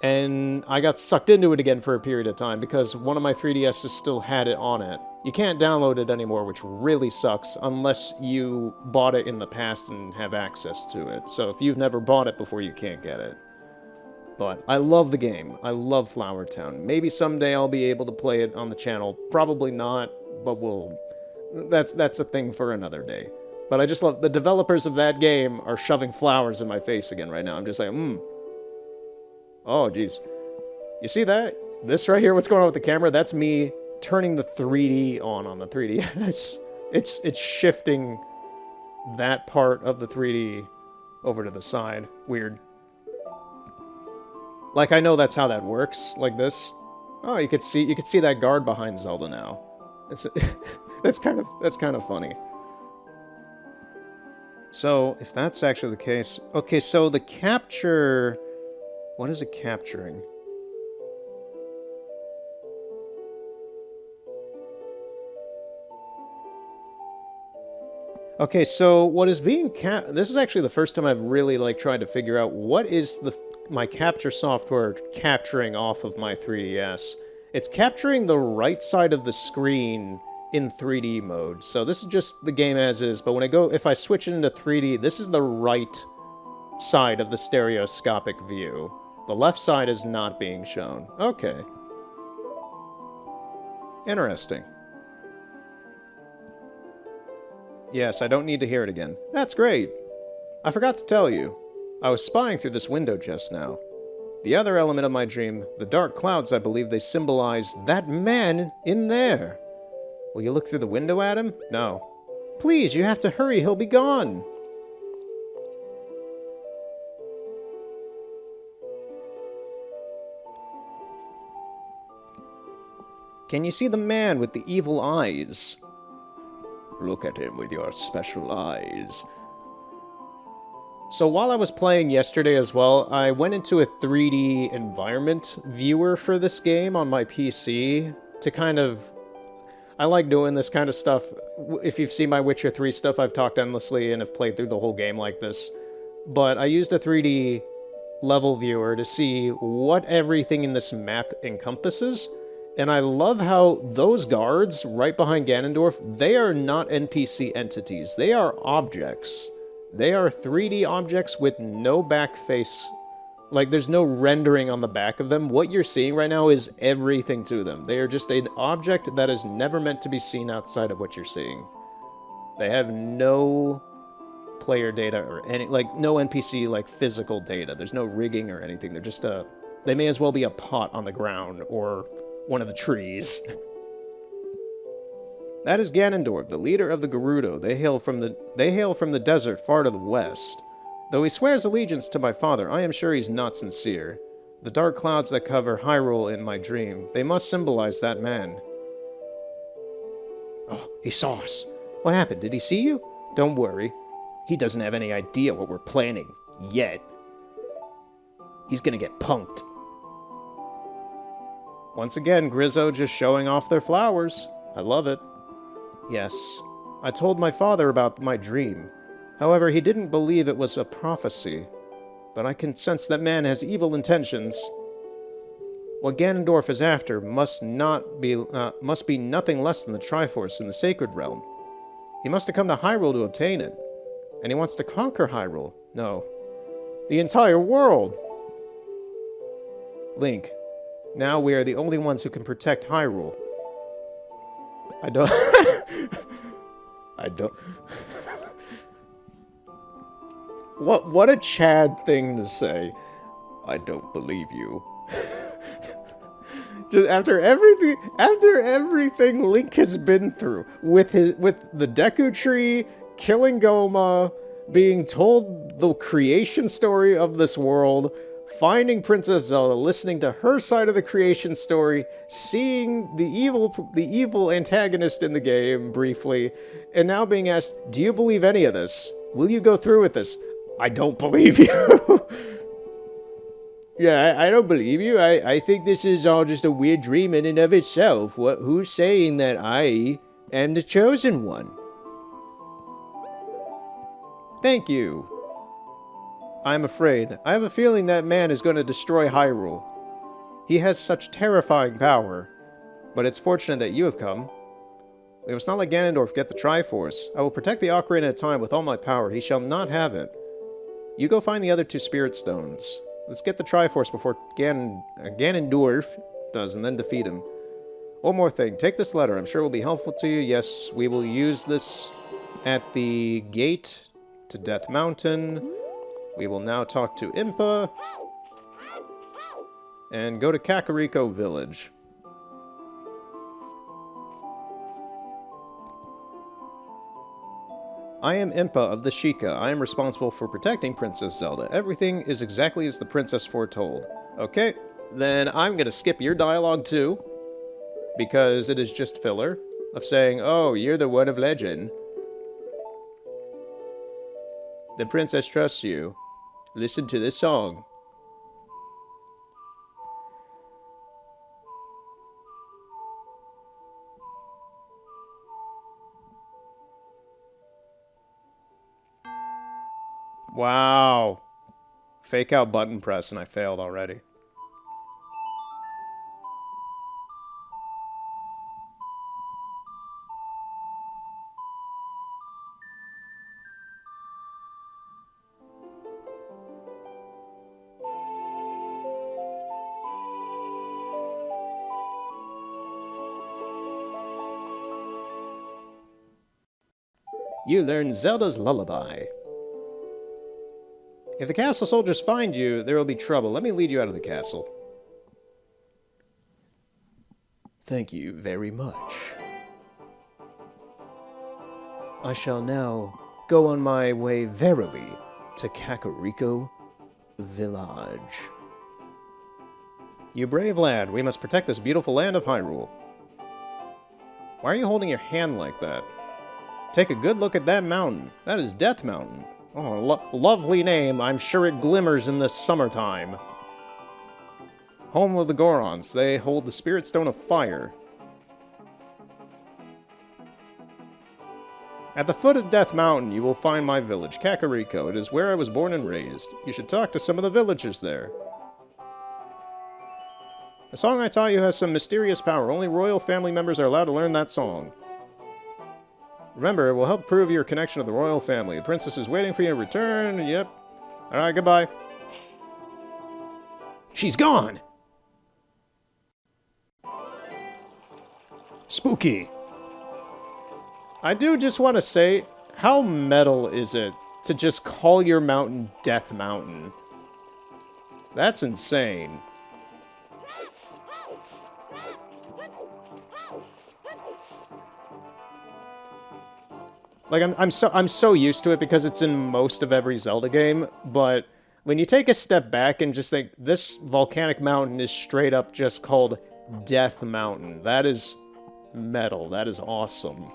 And I got sucked into it again for a period of time because one of my 3DSs still had it on it. You can't download it anymore, which really sucks, unless you bought it in the past and have access to it. So if you've never bought it before, you can't get it. But I love the game. I love Flower Town. Maybe someday I'll be able to play it on the channel. Probably not, but we'll That's a thing for another day. But I just love the developers of that game are shoving flowers in my face again right now. I'm just like, Oh, jeez. You see that? This right here, what's going on with the camera? That's me turning the 3D on the 3DS. It's shifting that part of the 3D over to the side. Weird. Like, I know that's how that works, like this. Oh, you could see that guard behind Zelda now. It's that's kind of funny. So, if that's actually the case... Okay, so the capture... What is it capturing? Okay, so what is being this is actually the first time I've really, like, tried to figure out what is my capture software capturing off of my 3DS. It's capturing the right side of the screen in 3D mode. So this is just the game as is, but if I switch it into 3D, this is the right side of the stereoscopic view. The left side is not being shown. Okay. Interesting. Yes, I don't need to hear it again. That's great. I forgot to tell you. I was spying through this window just now. The other element of my dream, the dark clouds, I believe they symbolize that man in there. Will you look through the window at him? No. Please, you have to hurry, he'll be gone. Can you see the man with the evil eyes? Look at him with your special eyes. So while I was playing yesterday as well, I went into a 3D environment viewer for this game on my PC to kind of... I like doing this kind of stuff. If you've seen my Witcher 3 stuff, I've talked endlessly and have played through the whole game like this. But I used a 3D level viewer to see what everything in this map encompasses. And I love how those guards right behind Ganondorf, they are not NPC entities. They are objects. They are 3D objects with no back face. Like, there's no rendering on the back of them. What you're seeing right now is everything to them. They are just an object that is never meant to be seen outside of what you're seeing. They have no player data or any, like, no NPC, like, physical data. There's no rigging or anything. They're just they may as well be a pot on the ground or one of the trees. That is Ganondorf, the leader of the Gerudo. They hail from the desert far to the west. Though he swears allegiance to my father, I am sure he's not sincere. The dark clouds that cover Hyrule in my dream, they must symbolize that man. Oh, he saw us. What happened? Did he see you? Don't worry. He doesn't have any idea what we're planning. Yet. He's gonna get punked. Once again, Grizzo just showing off their flowers. I love it. Yes, I told my father about my dream. However, he didn't believe it was a prophecy. But I can sense that man has evil intentions. What Ganondorf is after must be nothing less than the Triforce in the Sacred Realm. He must have come to Hyrule to obtain it. And he wants to conquer Hyrule. No. The entire world! Link, now we are the only ones who can protect Hyrule. I don't... I don't... What a Chad thing to say. I don't believe you. Just after everything Link has been through, with the Deku Tree, killing Goma, being told the creation story of this world, finding Princess Zelda, listening to her side of the creation story, seeing the evil antagonist in the game briefly, and now being asked, do you believe any of this? Will you go through with this? I don't believe you. Yeah, I don't believe you. I think this is all just a weird dream in and of itself. Who's saying that I am the chosen one? Thank you. I'm afraid. I have a feeling that man is going to destroy Hyrule. He has such terrifying power. But it's fortunate that you have come. We must not let Ganondorf get the Triforce. I will protect the Ocarina of Time with all my power. He shall not have it. You go find the other two Spirit Stones. Let's get the Triforce before Ganondorf does, and then defeat him. One more thing. Take this letter. I'm sure it will be helpful to you. Yes, we will use this at the gate to Death Mountain. We will now talk to Impa. And go to Kakariko Village. I am Impa of the Sheikah. I am responsible for protecting Princess Zelda. Everything is exactly as the princess foretold. Okay, then I'm gonna skip your dialogue too, because it is just filler of saying, oh, you're the one of legend. The princess trusts you. Listen to this song. Wow. Fake out button press and I failed already. You learn Zelda's Lullaby. If the castle soldiers find you, there will be trouble. Let me lead you out of the castle. Thank you very much. I shall now go on my way verily to Kakariko Village. You brave lad, we must protect this beautiful land of Hyrule. Why are you holding your hand like that? Take a good look at that mountain. That is Death Mountain. Oh, lovely name. I'm sure it glimmers in the summertime. Home of the Gorons. They hold the Spirit Stone of Fire. At the foot of Death Mountain, you will find my village, Kakariko. It is where I was born and raised. You should talk to some of the villagers there. The song I taught you has some mysterious power. Only royal family members are allowed to learn that song. Remember, it will help prove your connection to the royal family. The princess is waiting for you to return. Yep. Alright, goodbye. She's gone! Spooky. I do just want to say, how metal is it to just call your mountain Death Mountain? That's insane. Like, I'm so used to it because it's in most of every Zelda game, but when you take a step back and just think, this volcanic mountain is straight up just called Death Mountain. That is metal. That is awesome.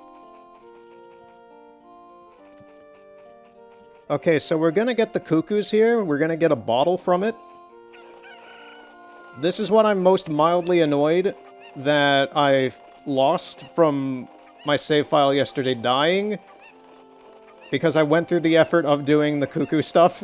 Okay, so we're gonna get the cuckoos here. We're gonna get a bottle from it. This is what I'm most mildly annoyed that I lost from my save file yesterday dying. Because I went through the effort of doing the cuckoo stuff.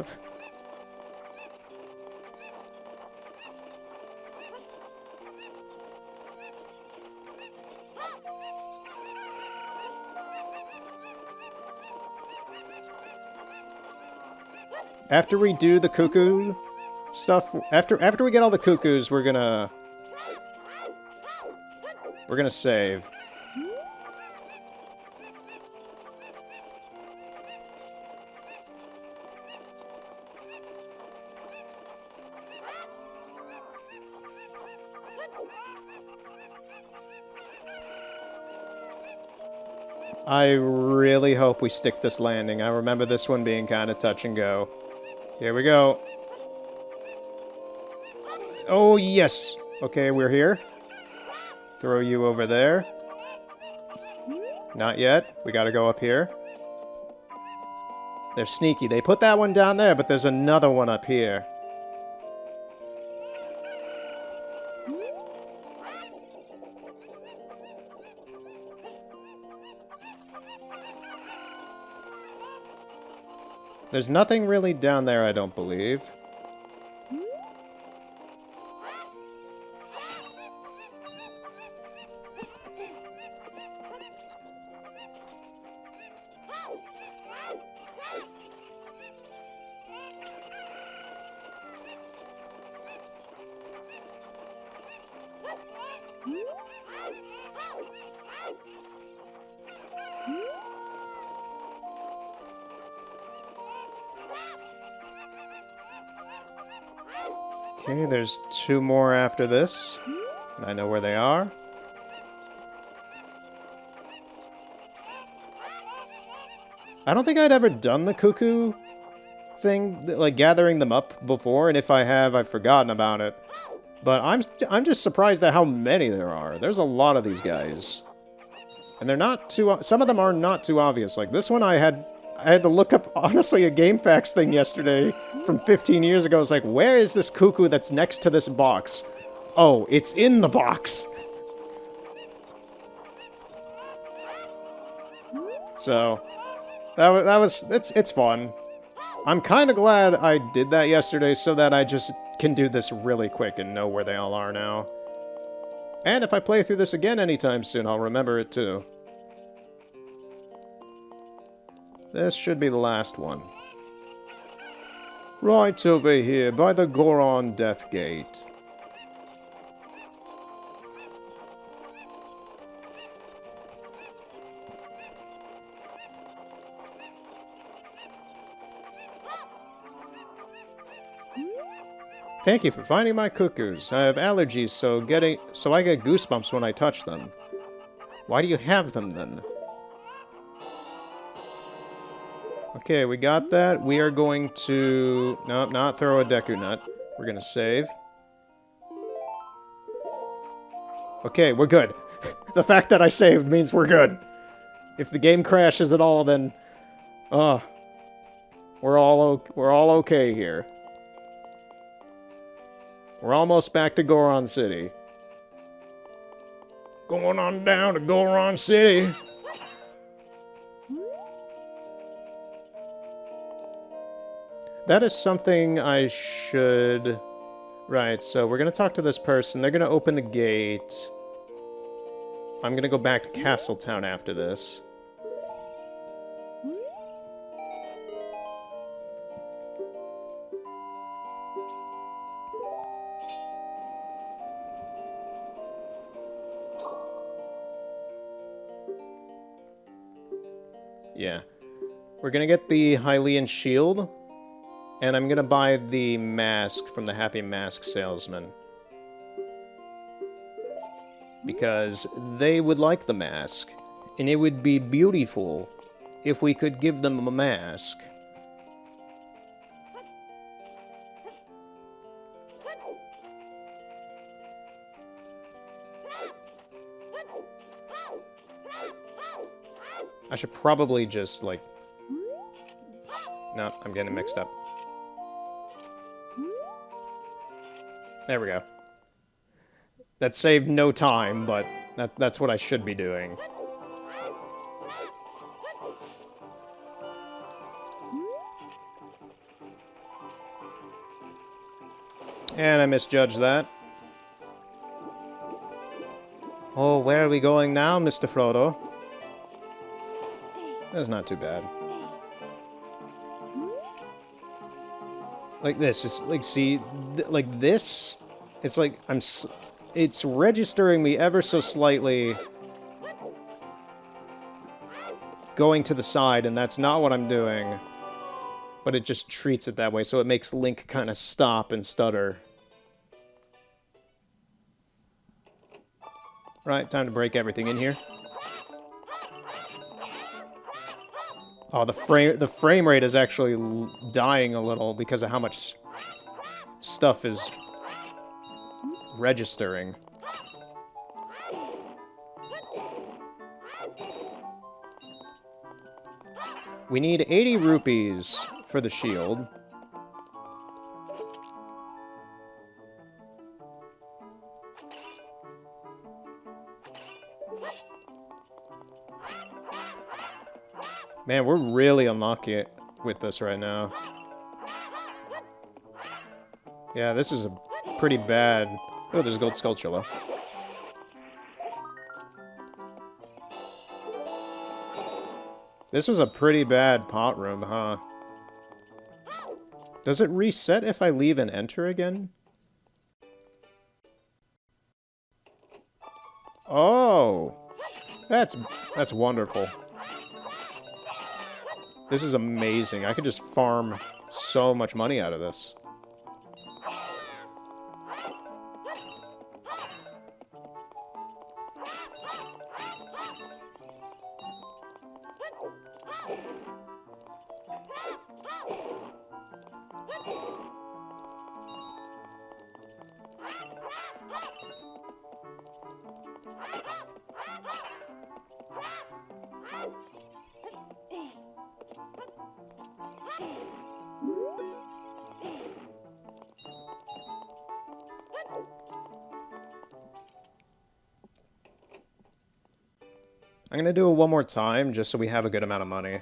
After we do the cuckoo stuff, after we get all the cuckoos, we're gonna save. I really hope we stick this landing. I remember this one being kind of touch and go. Here we go. Oh, yes! Okay, we're here. Throw you over there. Not yet. We gotta go up here. They're sneaky. They put that one down there, but there's another one up here. There's nothing really down there, I don't believe. Okay, there's 2 more after this. I know where they are. I don't think I'd ever done the cuckoo thing, like gathering them up before, and if I have, I've forgotten about it. But I'm just surprised at how many there are. There's a lot of these guys. And they're not too... Some of them are not too obvious. Like this one I had to look up, honestly, a GameFAQs thing yesterday from 15 years ago. It's like, where is this cuckoo that's next to this box? Oh, it's in the box! So, it's fun. I'm kind of glad I did that yesterday so that I just can do this really quick and know where they all are now. And if I play through this again anytime soon, I'll remember it too. This should be the last one. Right over here, by the Goron Death Gate. Thank you for finding my cuckoos. I have allergies, so I get goosebumps when I touch them. Why do you have them, then? Okay, we got that. We are going to... Nope, not throw a Deku Nut. We're gonna save. Okay, we're good. The fact that I saved means we're good. If the game crashes at all, then... we're all okay here. We're almost back to Goron City. Going on down to Goron City. That is something I should... Right, so we're gonna talk to this person. They're gonna open the gate. I'm gonna go back to Castletown after this. Yeah. We're gonna get the Hylian shield, and I'm gonna buy the mask from the Happy Mask salesman. Because they would like the mask, and it would be beautiful if we could give them a mask. I should probably just, like... No, I'm getting mixed up. There we go. That saved no time, but that's what I should be doing. And I misjudged that. Oh, where are we going now, Mr. Frodo? That's not too bad. Like this, just like see, like this. It's like it's registering me ever so slightly, going to the side, and that's not what I'm doing. But it just treats it that way, so it makes Link kind of stop and stutter. Right, time to break everything in here. Oh, the frame rate is actually dying a little because of how much stuff is registering. We need 80 rupees for the shield. Man, we're really unlucky with this right now. Yeah, this is a pretty bad... Oh, there's a gold sculpture left. This was a pretty bad pot room, huh? Does it reset if I leave and enter again? Oh! That's wonderful. This is amazing. I could just farm so much money out of this. I'm gonna do it one more time, just so we have a good amount of money.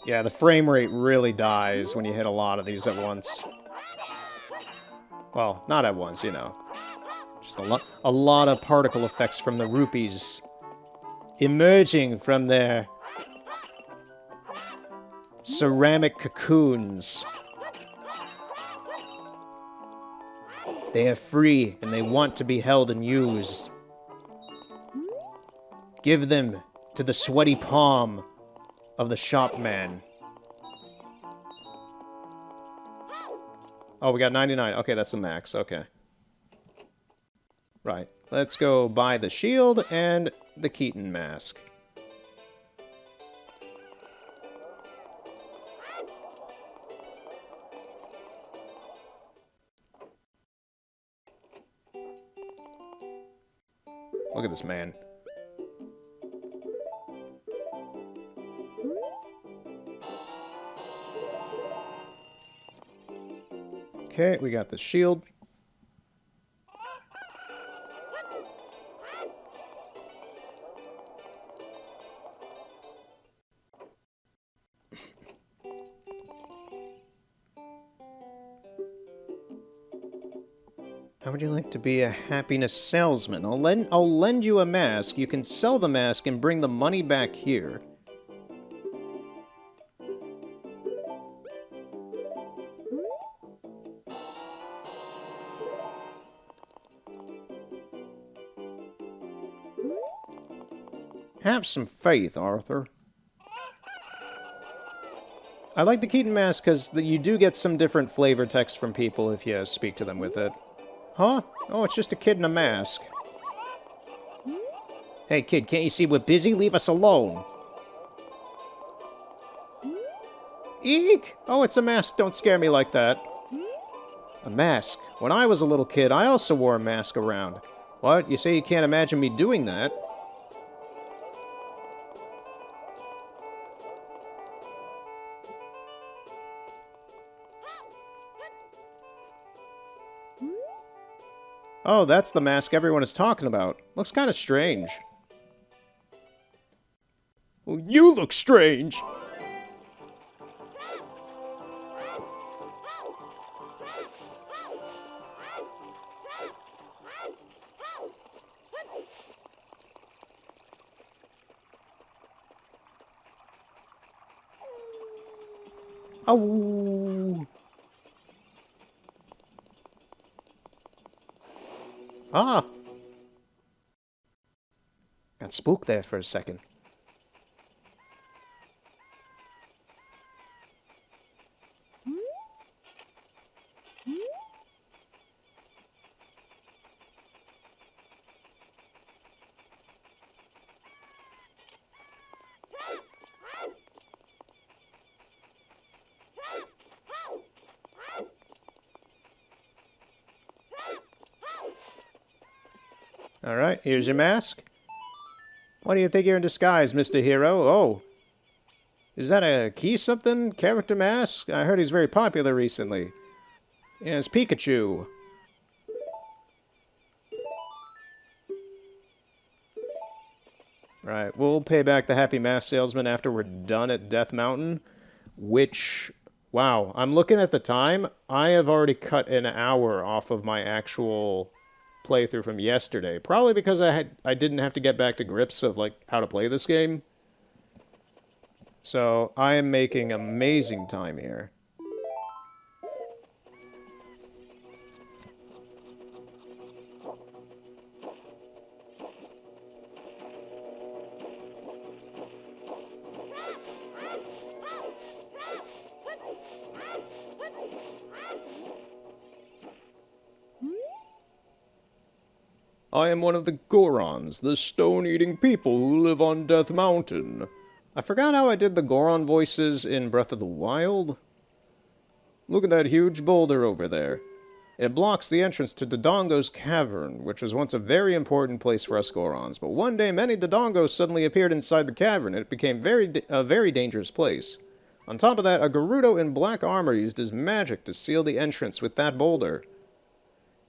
Yeah, the frame rate really dies when you hit a lot of these at once. Well, not at once, you know. Just a lot of particle effects from the rupees emerging from their ceramic cocoons. They are free, and they want to be held and used. Give them to the sweaty palm of the shopman. Oh, we got 99. Okay, that's the max. Okay. Right. Let's go buy the shield and the Keaton mask. Look at this man. Okay, we got the shield. How would you like to be a happiness salesman? I'll lend you a mask. You can sell the mask and bring the money back here. Have some faith, Arthur. I like the Keaton mask because you do get some different flavor text from people if you speak to them with it. Huh? Oh, it's just a kid in a mask. Hey, kid, can't you see we're busy? Leave us alone. Eek! Oh, it's a mask. Don't scare me like that. A mask. When I was a little kid, I also wore a mask around. What? You say you can't imagine me doing that? Oh, that's the mask everyone is talking about. Looks kind of strange. Well, you look strange! Oh. Ah! Got spooked there for a second. Alright, here's your mask. Why do you think you're in disguise, Mr. Hero? Oh. Is that a key something character mask? I heard he's very popular recently. Yeah, it's Pikachu. Right, we'll pay back the Happy Mask Salesman after we're done at Death Mountain. Which, wow, I'm looking at the time. I have already cut an hour off of my actual playthrough from yesterday. Probably because I didn't have to get back to grips of, like, how to play this game. So, I am making amazing time here. I am one of the Gorons, the stone-eating people who live on Death Mountain. I forgot how I did the Goron voices in Breath of the Wild. Look at that huge boulder over there. It blocks the entrance to Dodongo's cavern, which was once a very important place for us Gorons. But one day, many Dodongos suddenly appeared inside the cavern, and it became a very dangerous place. On top of that, a Gerudo in black armor used his magic to seal the entrance with that boulder.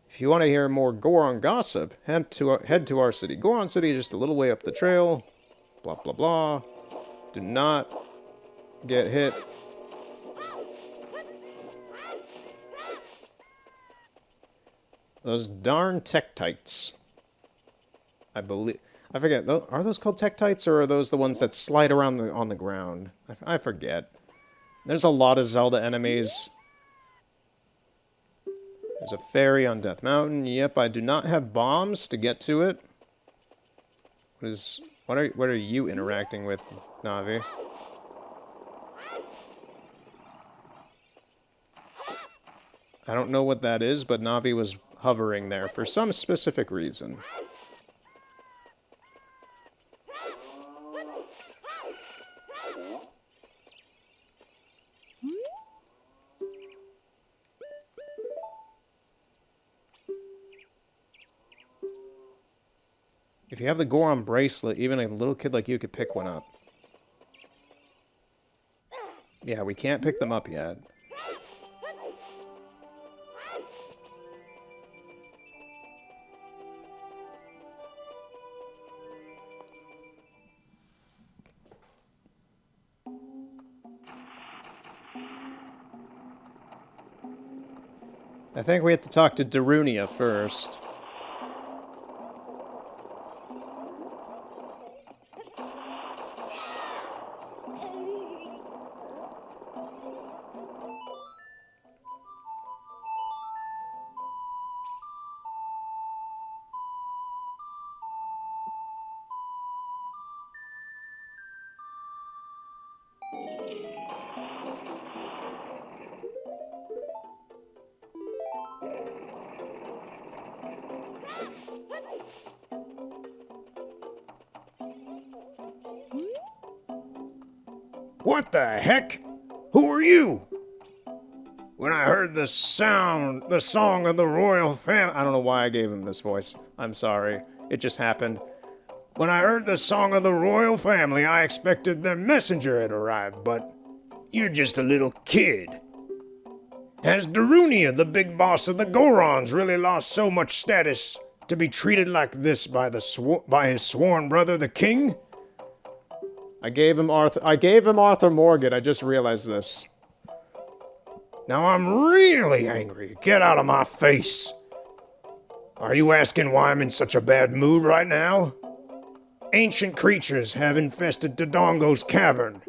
If you want to hear more Goron gossip, head to our city. Goron City is just a little way up the trail. Blah, blah, blah. Do not get hit. Those darn Tektites. I forget. Are those called Tektites, or are those the ones that slide around on the ground? I forget. There's a lot of Zelda enemies. There's a fairy on Death Mountain. Yep, I do not have bombs to get to it. What are you interacting with, Navi? I don't know what that is, but Navi was hovering there for some specific reason. If you have the Goron bracelet, even a little kid like you could pick one up. Yeah, we can't pick them up yet. I think we have to talk to Darunia first. What the heck? Who are you? When I heard the song of the royal family... I don't know why I gave him this voice. I'm sorry. It just happened. When I heard the song of the royal family, I expected their messenger had arrived, but you're just a little kid. Has Darunia, the big boss of the Gorons, really lost so much status to be treated like this by his sworn brother, the king? I gave him Arthur Morgan. I just realized this. Now I'm really angry. Get out of my face. Are you asking why I'm in such a bad mood right now? Ancient creatures have infested Dodongo's cavern.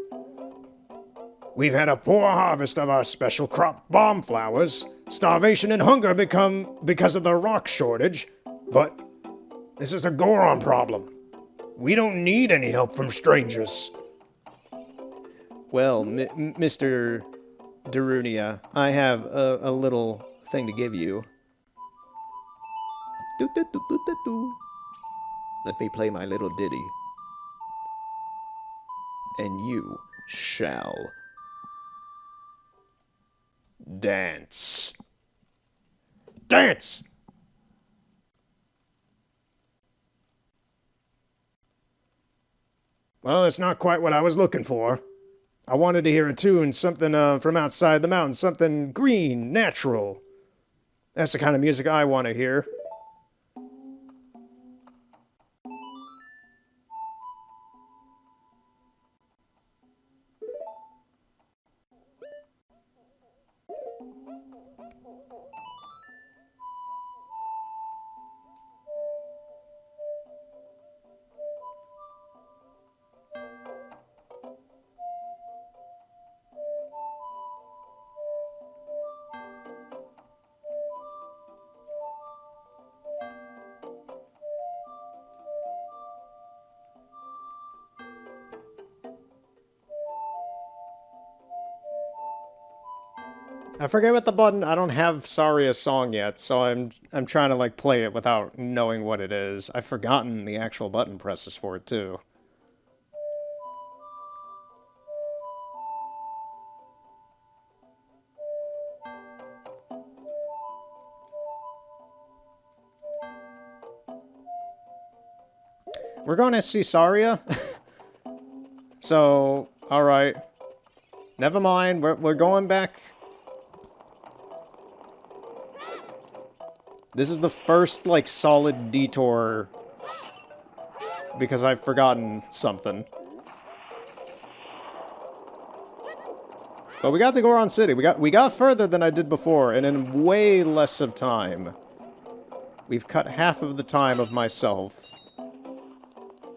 We've had a poor harvest of our special crop bomb flowers. Starvation and hunger because of the rock shortage. But this is a Goron problem. We don't need any help from strangers. Well, Mr. Darunia, I have a little thing to give you. Let me play my little ditty. And you shall dance. Dance! Well, that's not quite what I was looking for. I wanted to hear a tune, something from outside the mountains, something green, natural. That's the kind of music I want to hear. I forget what the button. I don't have Saria's song yet, so I'm trying to like play it without knowing what it is. I've forgotten the actual button presses for it too. We're going to see Saria. So, alright. Never mind, we're going back. This is the first, like, solid detour because I've forgotten something. But we got to Goron City. We got further than I did before, and in way less of time. We've cut half of the time of myself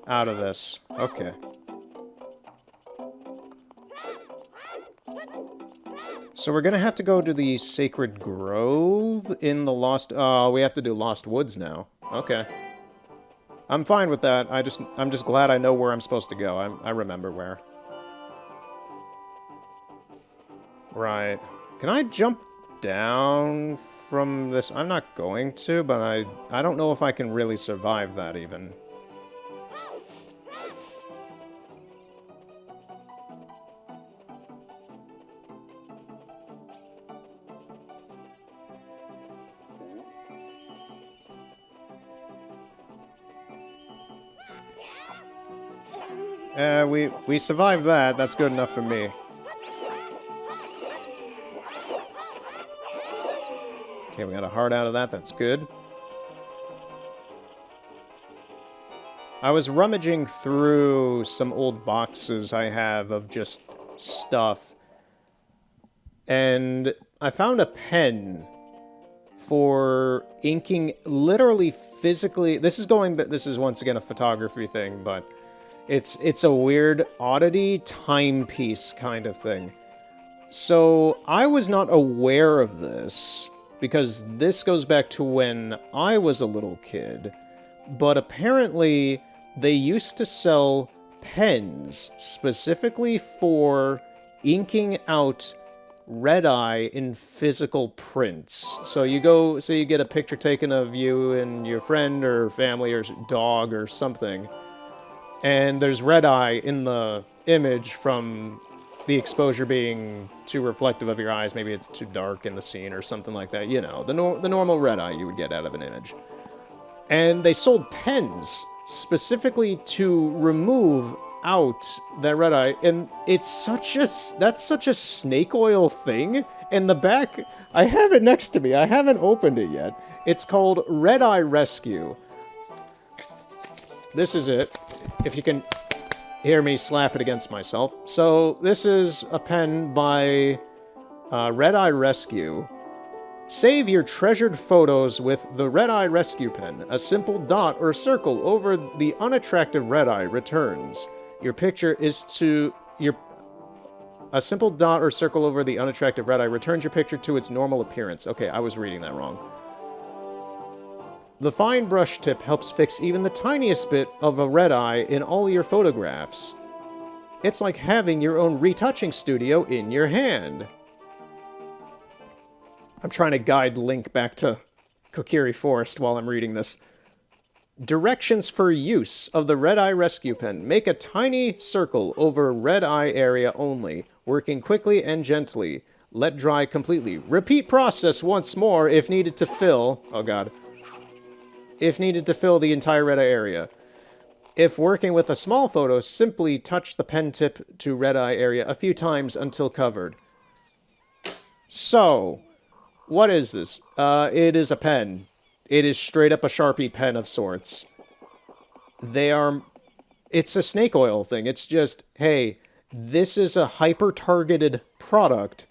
out of this. Okay. So we're gonna have to go to the Sacred Grove in the Lost... Oh, we have to do Lost Woods now. Okay. I'm fine with that. I'm just glad I know where I'm supposed to go. I remember where. Right. Can I jump down from this? I'm not going to, but I don't know if I can really survive that even. We survived that. That's good enough for me. Okay, we got a heart out of that. That's good. I was rummaging through some old boxes I have of just stuff. And I found a pen for inking, literally physically. This is once again a photography thing, but it's a weird oddity timepiece kind of thing. So I was not aware of this because this goes back to when I was a little kid, but apparently they used to sell pens specifically for inking out red-eye in physical prints. So you get a picture taken of you and your friend or family or dog or something, and there's red-eye in the image from the exposure being too reflective of your eyes. Maybe it's too dark in the scene or something like that. You know, the normal red-eye you would get out of an image. And they sold pens specifically to remove out that red-eye, and that's such a snake oil thing. In the back, I have it next to me. I haven't opened it yet. It's called Red-Eye Rescue. This is it. If you can hear me slap it against myself. So, this is a pen by Red-Eye Rescue. Save your treasured photos with the Red-Eye Rescue Pen. A simple dot or circle over the unattractive red-eye returns. A simple dot or circle over the unattractive red-eye returns your picture to its normal appearance. Okay, I was reading that wrong. The fine brush tip helps fix even the tiniest bit of a red eye in all your photographs. It's like having your own retouching studio in your hand. I'm trying to guide Link back to Kokiri Forest while I'm reading this. Directions for use of the Red-Eye Rescue Pen. Make a tiny circle over red eye area only, working quickly and gently. Let dry completely. Repeat process once more if needed to fill... Oh god. If needed to fill the entire red eye area. If working with a small photo, simply touch the pen tip to red eye area a few times until covered. So, what is this? It is a pen. It is straight up a Sharpie pen of sorts. It's a snake oil thing. It's just, hey, this is a hyper-targeted product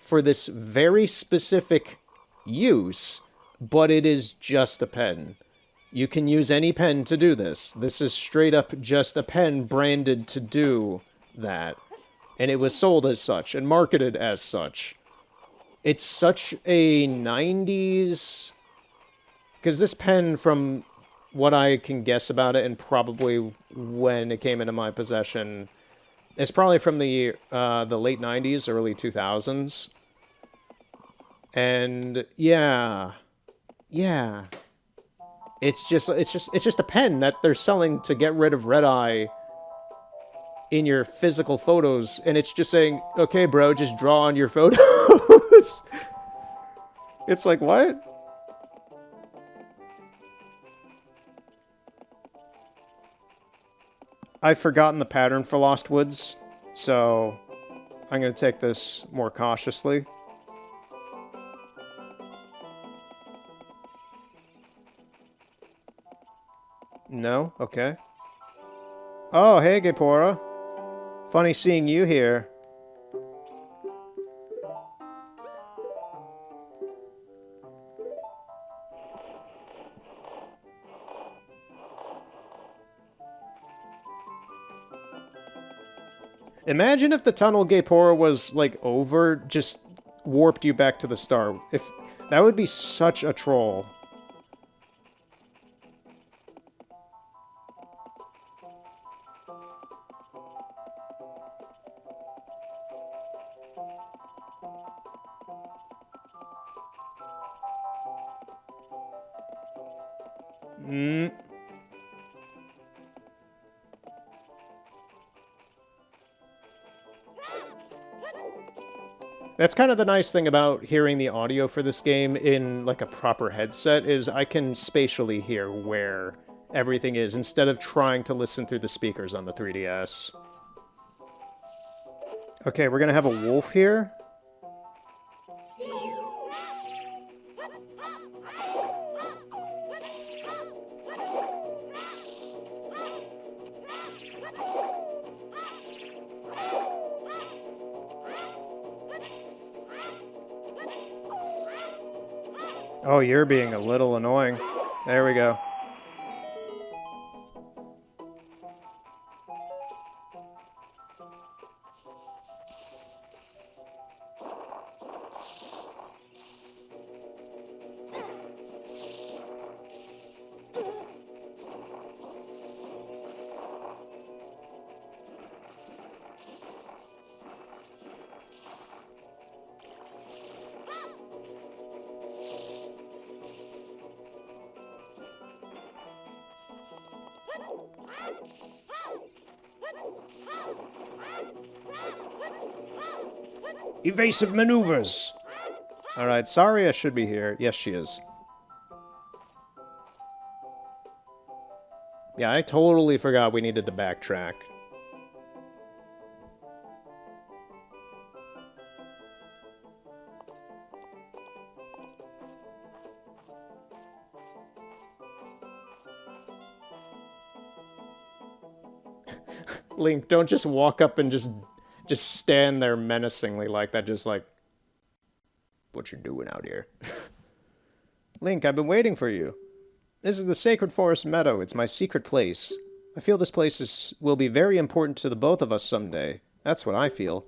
for this very specific use, but it is just a pen. You can use any pen to do this. This is straight up just a pen branded to do that. And it was sold as such and marketed as such. It's such a 90s... Because this pen, from what I can guess about it, and probably when it came into my possession, is probably from the late 90s, early 2000s. And yeah. Yeah. It's just a pen that they're selling to get rid of red eye in your physical photos, and it's just saying, okay, bro, just draw on your photos. It's like, what? I've forgotten the pattern for Lost Woods, so I'm going to take this more cautiously. No? Okay. Oh, hey, Gepora. Funny seeing you here. Imagine if the tunnel Gepora was, like, over, just warped you back to the star. If that would be such a troll. That's kind of the nice thing about hearing the audio for this game in, like, a proper headset, is I can spatially hear where everything is, instead of trying to listen through the speakers on the 3DS. Okay, we're gonna have a wolf here. Oh, you're being a little annoying. There we go. Evasive maneuvers. Alright, Saria should be here. Yes, she is. Yeah, I totally forgot we needed to backtrack. Link, don't just walk up and just stand there menacingly like that, just like, what you doing out here? Link, I've been waiting for you. This is the Sacred Forest Meadow. It's my secret place. I feel this place will be very important to the both of us someday. That's what I feel.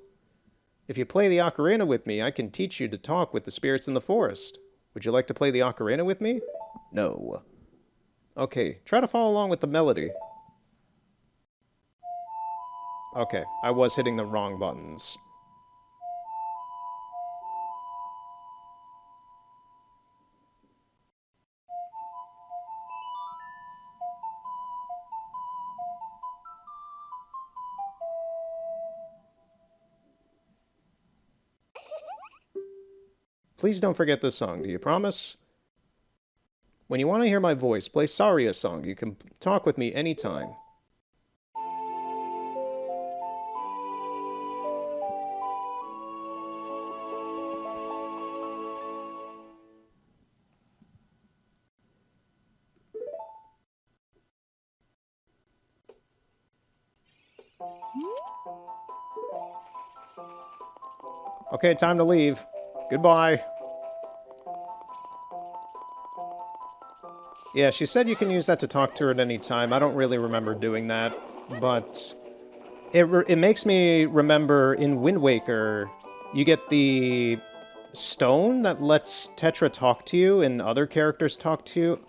If you play the ocarina with me, I can teach you to talk with the spirits in the forest. Would you like to play the ocarina with me? No. Okay, try to follow along with the melody. Okay, I was hitting the wrong buttons. Please don't forget this song, do you promise? When you want to hear my voice, play Saria song. You can talk with me anytime. Okay, time to leave. Goodbye. Yeah, she said you can use that to talk to her at any time. I don't really remember doing that, but it makes me remember in Wind Waker, you get the stone that lets Tetra talk to you and other characters talk to you.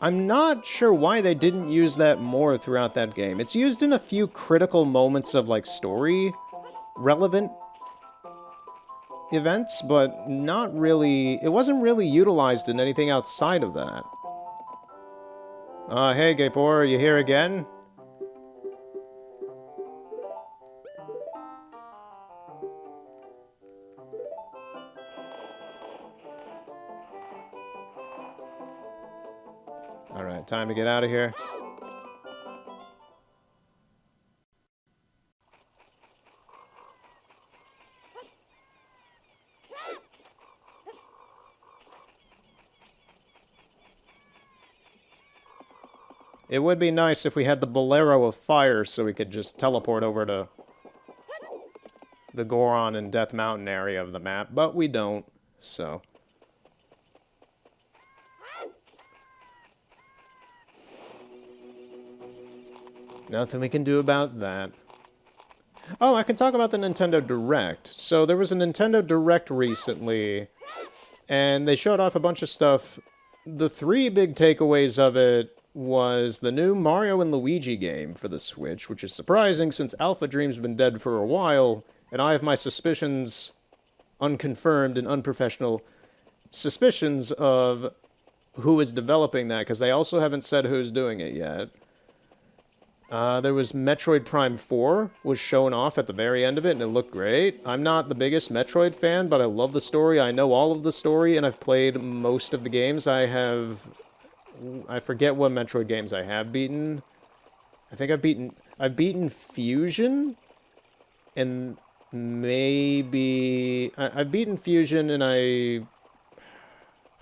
I'm not sure why they didn't use that more throughout that game. It's used in a few critical moments of, like, story relevant events, but not really... It wasn't really utilized in anything outside of that. Hey, Gapor, are you here again? Alright, time to get out of here. It would be nice if we had the Bolero of Fire so we could just teleport over to the Goron and Death Mountain area of the map, but we don't, so... Nothing we can do about that. Oh, I can talk about the Nintendo Direct. So there was a Nintendo Direct recently, and they showed off a bunch of stuff. The three big takeaways of it was the new Mario and Luigi game for the Switch, which is surprising since Alpha Dream's been dead for a while, and I have my suspicions, unconfirmed and unprofessional suspicions of who is developing that, because they also haven't said who's doing it yet. There was Metroid Prime 4 was shown off at the very end of it, and it looked great. I'm not the biggest Metroid fan, but I love the story. I know all of the story, and I've played most of the games. I forget what Metroid games I have beaten. I think I've beaten Fusion, and maybe... I've beaten Fusion, and I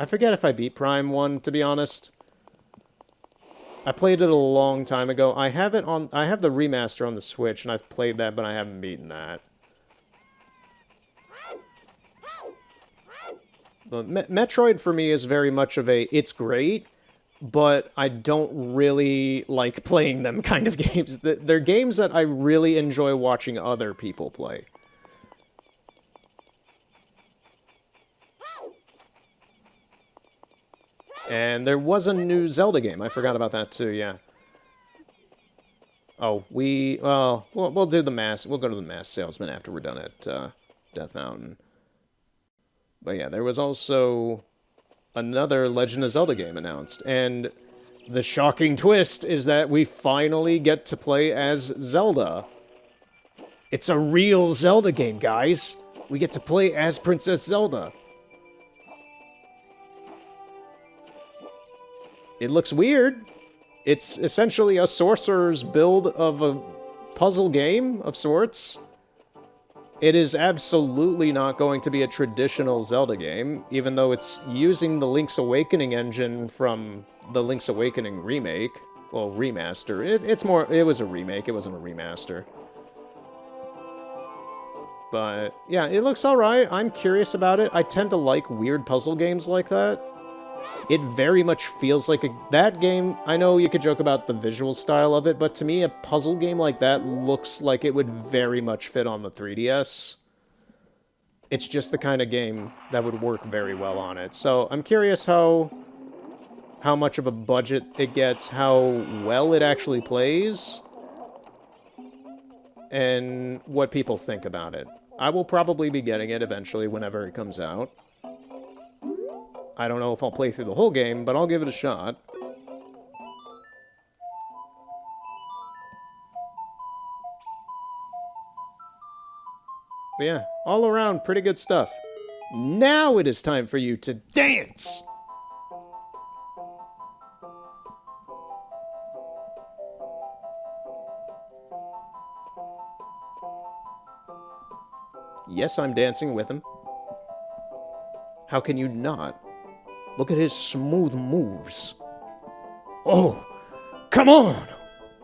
forget if I beat Prime 1, to be honest. I played it a long time ago. I have the remaster on the Switch, and I've played that, but I haven't beaten that. But Metroid, for me, is very much of a, it's great, but I don't really like playing them kind of games. They're games that I really enjoy watching other people play. And there was a new Zelda game. I forgot about that too, yeah. Oh, we'll do the we'll go to the Masked Salesman after we're done at Death Mountain. But yeah, there was also another Legend of Zelda game announced, and the shocking twist is that we finally get to play as Zelda. It's a real Zelda game, guys. We get to play as Princess Zelda. It looks weird. It's essentially a sorcerer's build of a puzzle game of sorts. It is absolutely not going to be a traditional Zelda game, even though it's using the Link's Awakening engine from the Link's Awakening remake. Well, remaster. It was a remake, it wasn't a remaster. But, yeah, it looks alright. I'm curious about it. I tend to like weird puzzle games like that. It very much feels like that game. I know you could joke about the visual style of it, but to me, a puzzle game like that looks like it would very much fit on the 3DS. It's just the kind of game that would work very well on it. So I'm curious how much of a budget it gets, how well it actually plays, and what people think about it. I will probably be getting it eventually whenever it comes out. I don't know if I'll play through the whole game, but I'll give it a shot. But yeah, all around, pretty good stuff. Now it is time for you to dance! Yes, I'm dancing with him. How can you not? Look at his smooth moves. Oh, come on!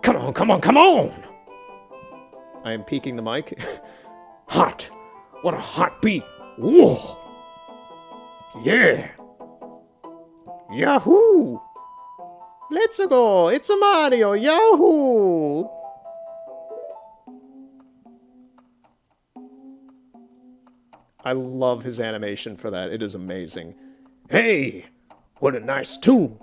Come on, come on, come on! I am peeking the mic. Hot! What a hot beat! Whoa! Yeah! Yahoo! Let's go! It's a Mario! Yahoo! I love his animation for that. It is amazing. Hey! What a nice tune!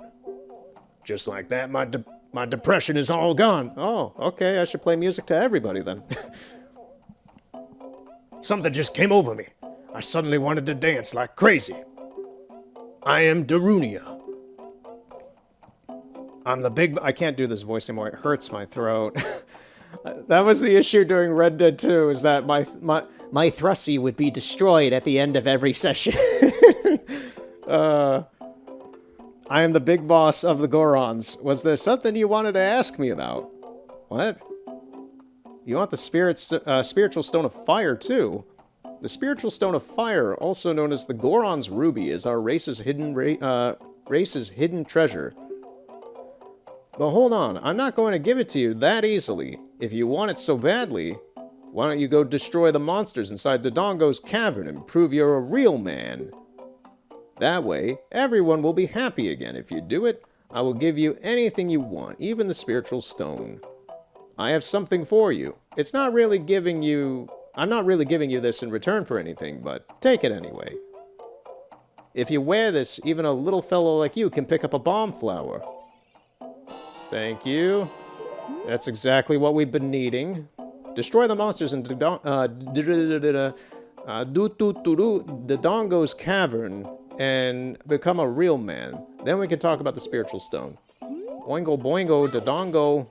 Just like that, my depression is all gone. Oh, okay, I should play music to everybody then. Something just came over me. I suddenly wanted to dance like crazy. I am Darunia. I'm the big... I can't do this voice anymore. It hurts my throat. That was the issue during Red Dead 2, is that my thrusty would be destroyed at the end of every session. I am the big boss of the Gorons. Was there something you wanted to ask me about? What? You want the spiritual stone of fire, too? The spiritual stone of fire, also known as the Goron's ruby, is our race's hidden treasure. But hold on, I'm not going to give it to you that easily. If you want it so badly, why don't you go destroy the monsters inside Dodongo's cavern and prove you're a real man? That way, everyone will be happy again. If you do it, I will give you anything you want, even the spiritual stone. I have something for you. I'm not really giving you this in return for anything, but take it anyway. If you wear this, even a little fellow like you can pick up a bomb flower. Thank you. That's exactly what we've been needing. Destroy the monsters in Dodongo's cavern and become a real man. Then we can talk about the spiritual stone. Boingo boingo, Dodongo.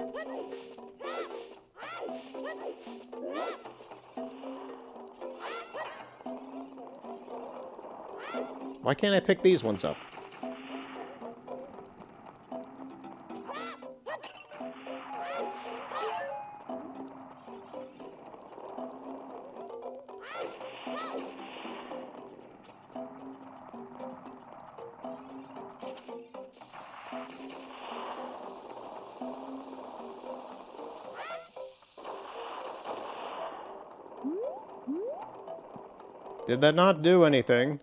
Why can't I pick these ones up? Did that not do anything?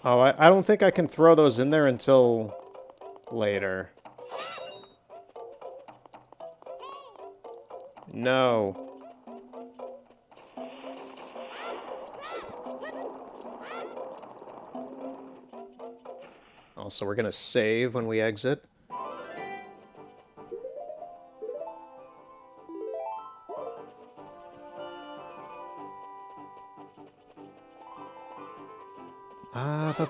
Oh, I don't think I can throw those in there until later. No. Also, we're gonna save when we exit.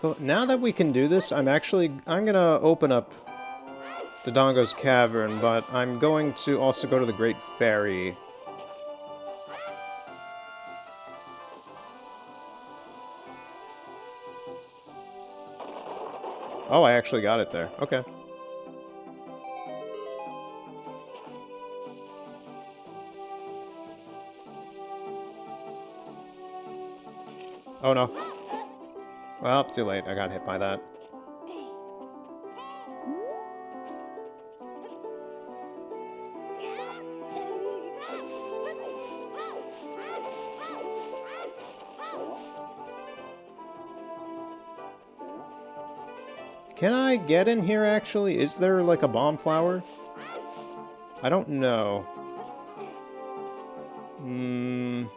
But now that we can do this, I'm gonna open up Dodongo's Cavern, but I'm going to also go to the Great Ferry. Oh, I actually got it there. Okay. Oh no. Well, too late. I got hit by that. Can I get in here, actually? Is there, like, a bomb flower? I don't know. I'm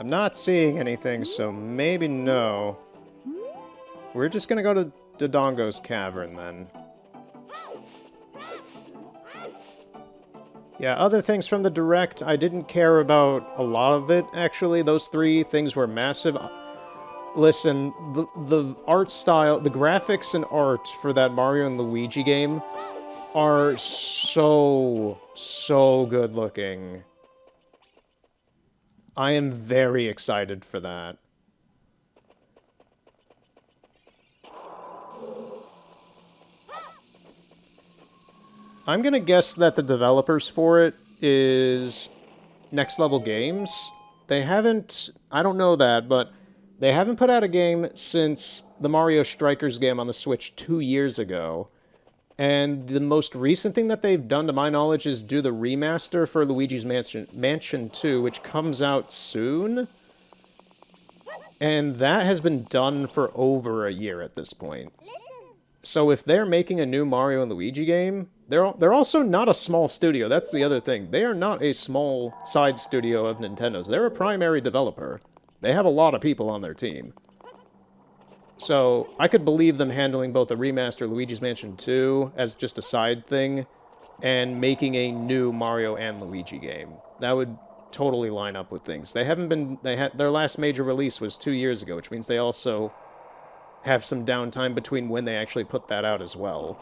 not seeing anything, so maybe no. We're just gonna go to Dodongo's Cavern, then. Yeah, other things from the Direct, I didn't care about a lot of it, actually. Those three things were massive. Listen, the art style, the graphics and art for that Mario and Luigi game are so good looking. I am very excited for that. I'm gonna guess that the developers for it is Next Level Games. They haven't... I don't know that, but they haven't put out a game since the Mario Strikers game on the Switch 2 years ago. And the most recent thing that they've done, to my knowledge, is do the remaster for Luigi's Mansion 2, which comes out soon. And that has been done for over a year at this point. So if they're making a new Mario and Luigi game, they're also not a small studio. That's the other thing. They are not a small side studio of Nintendo's. They're a primary developer. They have a lot of people on their team. So I could believe them handling both the remaster Luigi's Mansion 2 as just a side thing, and making a new Mario and Luigi game. That would totally line up with things. They haven't been... their last major release was 2 years ago, which means they also have some downtime between when they actually put that out as well.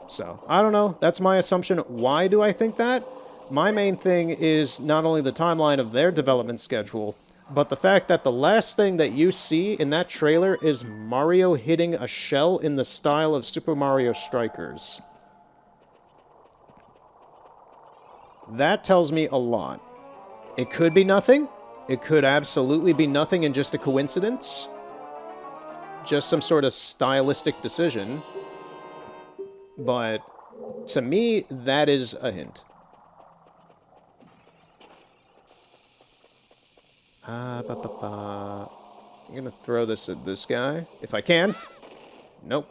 So, I don't know. That's my assumption. Why do I think that? My main thing is not only the timeline of their development schedule, but the fact that the last thing that you see in that trailer is Mario hitting a shell in the style of Super Mario Strikers. That tells me a lot. It could be nothing. It could absolutely be nothing and just a coincidence. Just some sort of stylistic decision. But to me, that is a hint. I'm gonna throw this at this guy, if I can. Nope.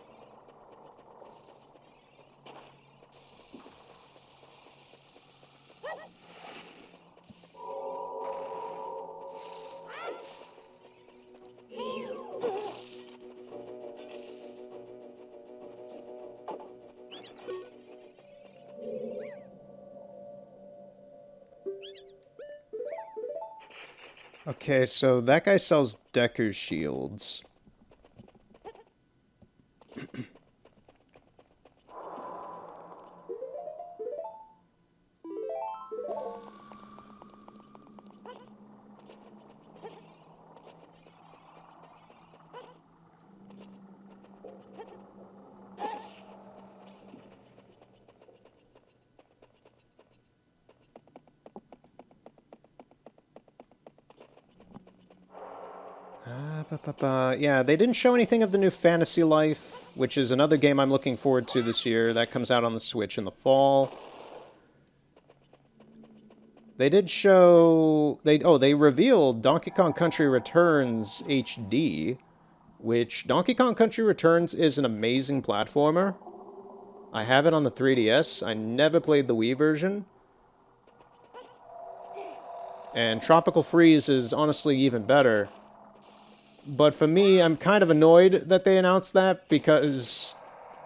Okay, so that guy sells Deku shields. Yeah, they didn't show anything of the new Fantasy Life, which is another game I'm looking forward to this year. That comes out on the Switch in the fall. They did show... they revealed Donkey Kong Country Returns HD, which Donkey Kong Country Returns is an amazing platformer. I have it on the 3DS. I never played the Wii version. And Tropical Freeze is honestly even better. But for me, I'm kind of annoyed that they announced that, because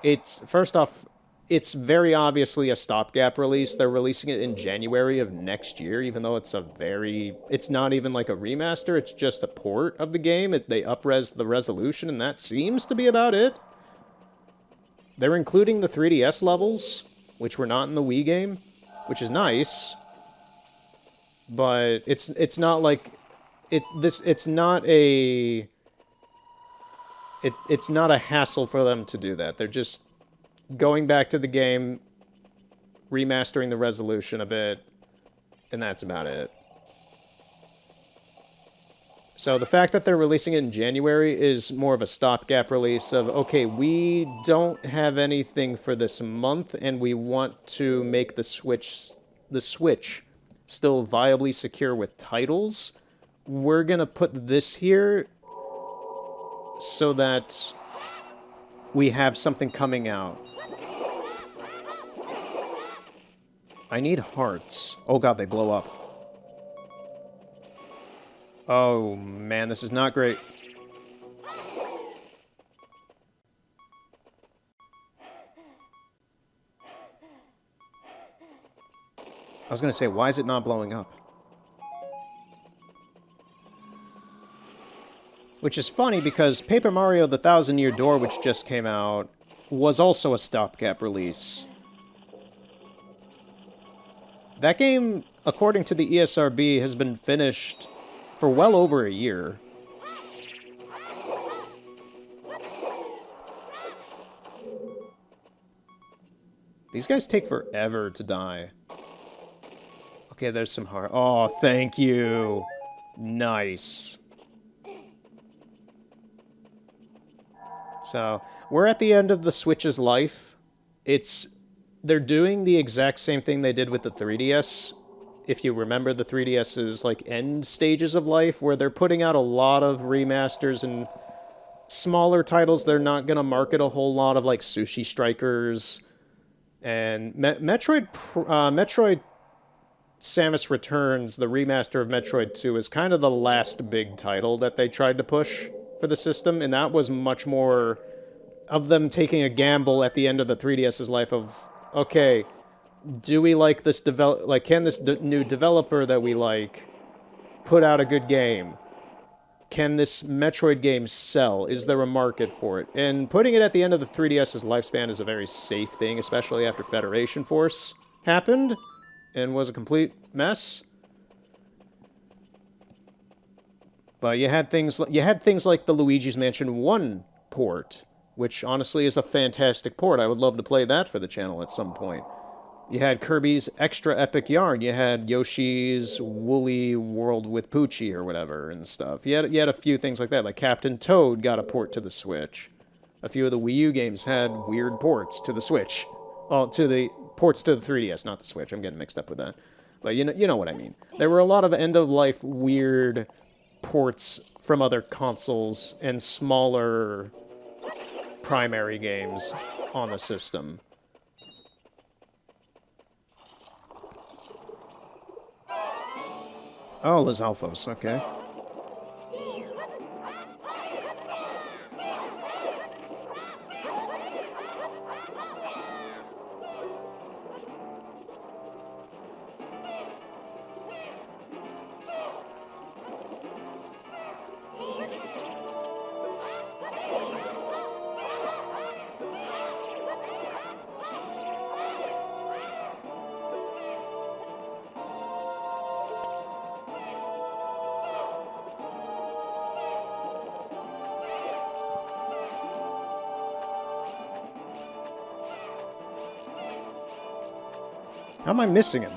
it's, first off, it's very obviously a stopgap release. They're releasing it in January of next year, even though it's it's not even like a remaster, it's just a port of the game. They up-res the resolution, and that seems to be about it. They're including the 3DS levels, which were not in the Wii game, which is nice. But it's not like... It's not a hassle for them to do that. They're just going back to the game, remastering the resolution a bit, and that's about it. So the fact that they're releasing it in January is more of a stopgap release of, okay, we don't have anything for this month, and we want to make the Switch still viably secure with titles. We're gonna put this here so that we have something coming out. I need hearts. Oh god, they blow up. Oh man, this is not great. I was gonna say, why is it not blowing up? Which is funny, because Paper Mario The Thousand Year Door, which just came out, was also a stopgap release. That game, according to the ESRB, has been finished for well over a year. These guys take forever to die. Okay, there's some heart. Oh, thank you. Nice. So, we're at the end of the Switch's life. They're doing the exact same thing they did with the 3DS. If you remember the 3DS's, like, end stages of life, where they're putting out a lot of remasters and smaller titles. They're not gonna market a whole lot of, like, Sushi Strikers. And Metroid Samus Returns, the remaster of Metroid 2, is kind of the last big title that they tried to push for the system, and that was much more of them taking a gamble at the end of the 3DS's life of, okay, do we like this can this new developer that we like put out a good game? Can this Metroid game sell? Is there a market for it? And putting it at the end of the 3DS's lifespan is a very safe thing, especially after Federation Force happened and was a complete mess. But you had things like the Luigi's Mansion 1 port, which honestly is a fantastic port. I would love to play that for the channel at some point. You had Kirby's Extra Epic Yarn. You had Yoshi's Woolly World with Poochie or whatever and stuff. You had a few things like that, like Captain Toad got a port to the Switch. A few of the Wii U games had weird ports to the Switch. Well, to the ports to the 3DS, not the Switch. I'm getting mixed up with that. But you know what I mean. There were a lot of end-of-life weird ports from other consoles and smaller primary games on the system. Oh, Los Alphos, okay. How am I missing him?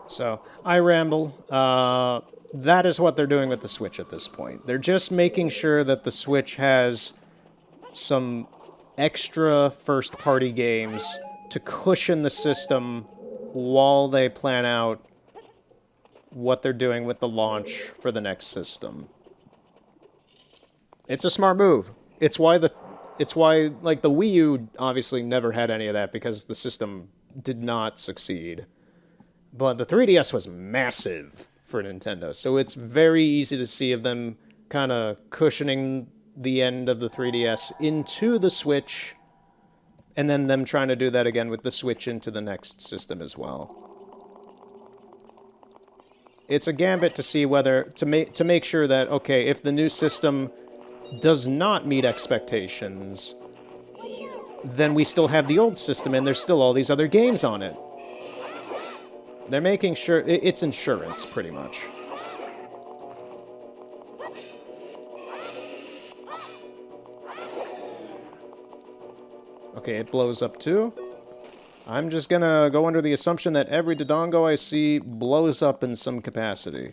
So, I ramble. That is what they're doing with the Switch at this point. They're just making sure that the Switch has some extra first-party games to cushion the system while they plan out what they're doing with the launch for the next system. It's a smart move. It's why like the Wii U obviously never had any of that because the system did not succeed. But the 3DS was massive for Nintendo, so it's very easy to see of them kind of cushioning the end of the 3DS into the Switch, and then them trying to do that again with the Switch into the next system as well. It's a gambit to see whether to make sure that, okay, if the new system does not meet expectations, then we still have the old system and there's still all these other games on it. They're making sure it's insurance, pretty much. Okay, it blows up too. I'm just gonna go under the assumption that every Dodongo I see blows up in some capacity.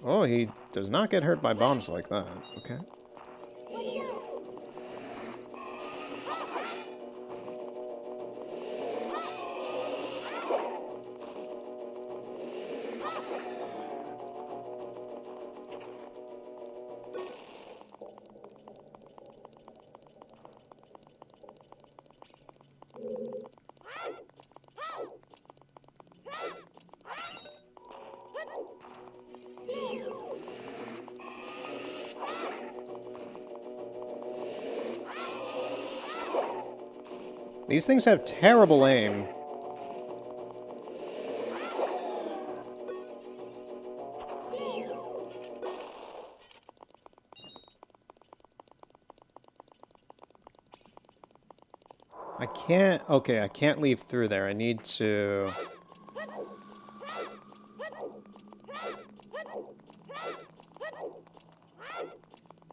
Oh, he does not get hurt by bombs like that. Okay. These things have terrible aim. I can't... Okay, I can't leave through there. I need to...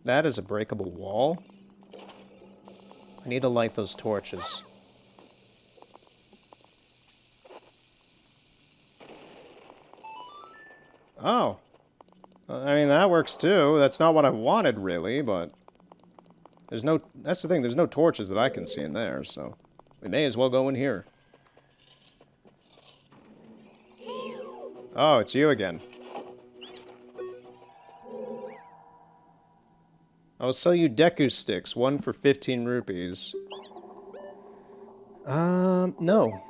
That is a breakable wall. I need to light those torches. Oh. I mean, that works too. That's not what I wanted, really, but... There's no... That's the thing, there's no torches that I can see in there, so... We may as well go in here. Oh, it's you again. I'll sell you Deku sticks, one for 15 rupees. No.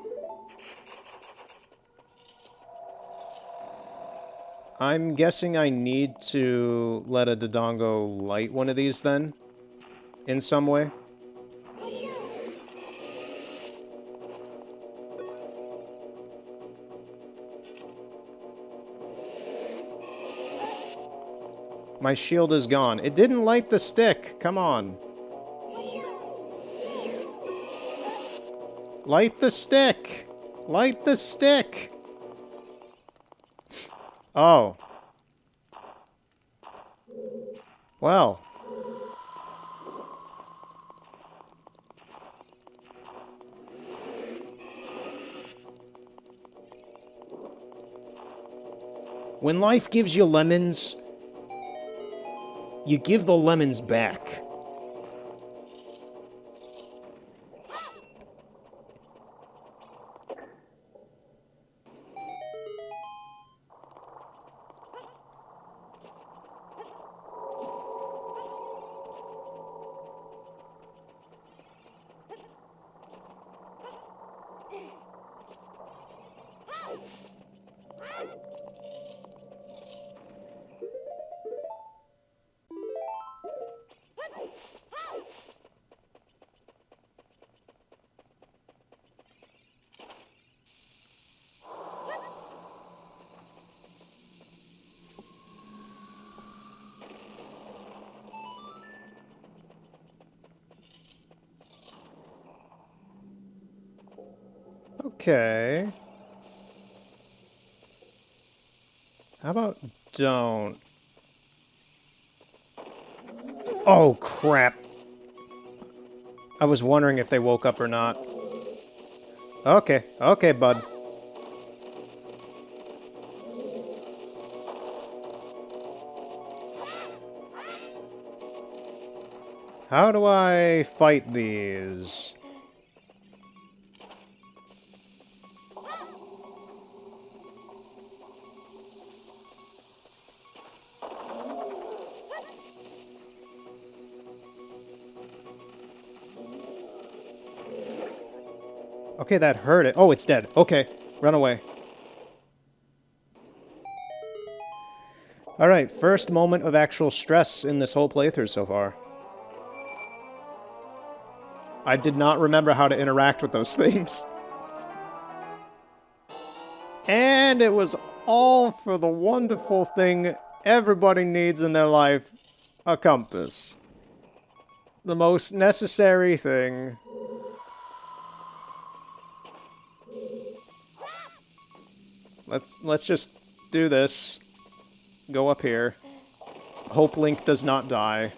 I'm guessing I need to let a Dodongo light one of these then? In some way? My shield is gone. It didn't light the stick. Come on. Light the stick. Light the stick. Oh. Well. When life gives you lemons, you give the lemons back. Okay. How about don't? Oh, crap. I was wondering if they woke up or not. Okay, okay, bud. How do I fight these? Okay, that hurt it. Oh, it's dead. Okay, run away. Alright, first moment of actual stress in this whole playthrough so far. I did not remember how to interact with those things. And it was all for the wonderful thing everybody needs in their life, a compass. The most necessary thing. Let's just do this. Go up here. Hope Link does not die.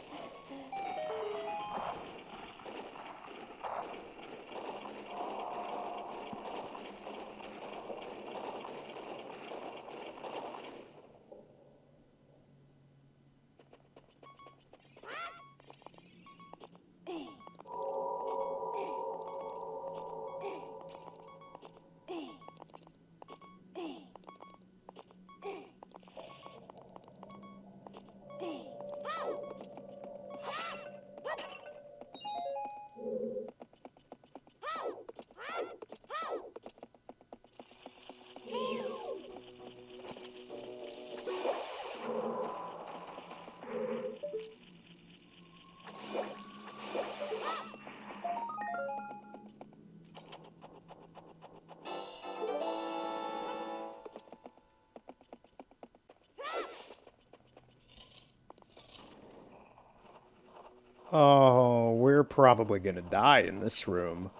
Oh, we're probably gonna die in this room.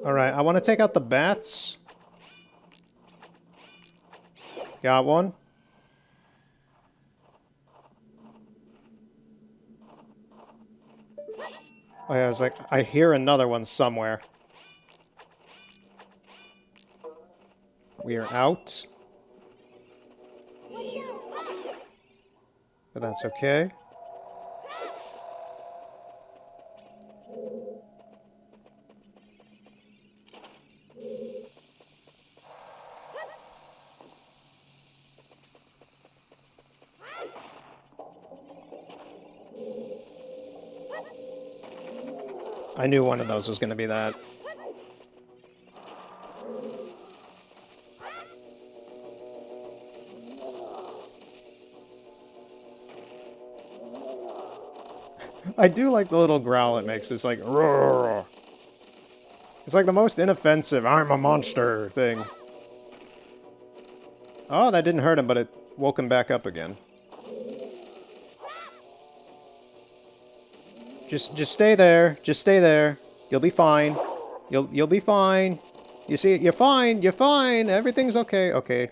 Alright, I want to take out the bats. Got one. Oh yeah, I was like, I hear another one somewhere. We are out. But that's okay. I knew one of those was going to be that. I do like the little growl it makes. It's like, roar. It's like the most inoffensive, I'm a monster thing. Oh, that didn't hurt him, but it woke him back up again. Just stay there. Just stay there. You'll be fine. You'll be fine. You see, you're fine. You're fine. Everything's okay. Okay.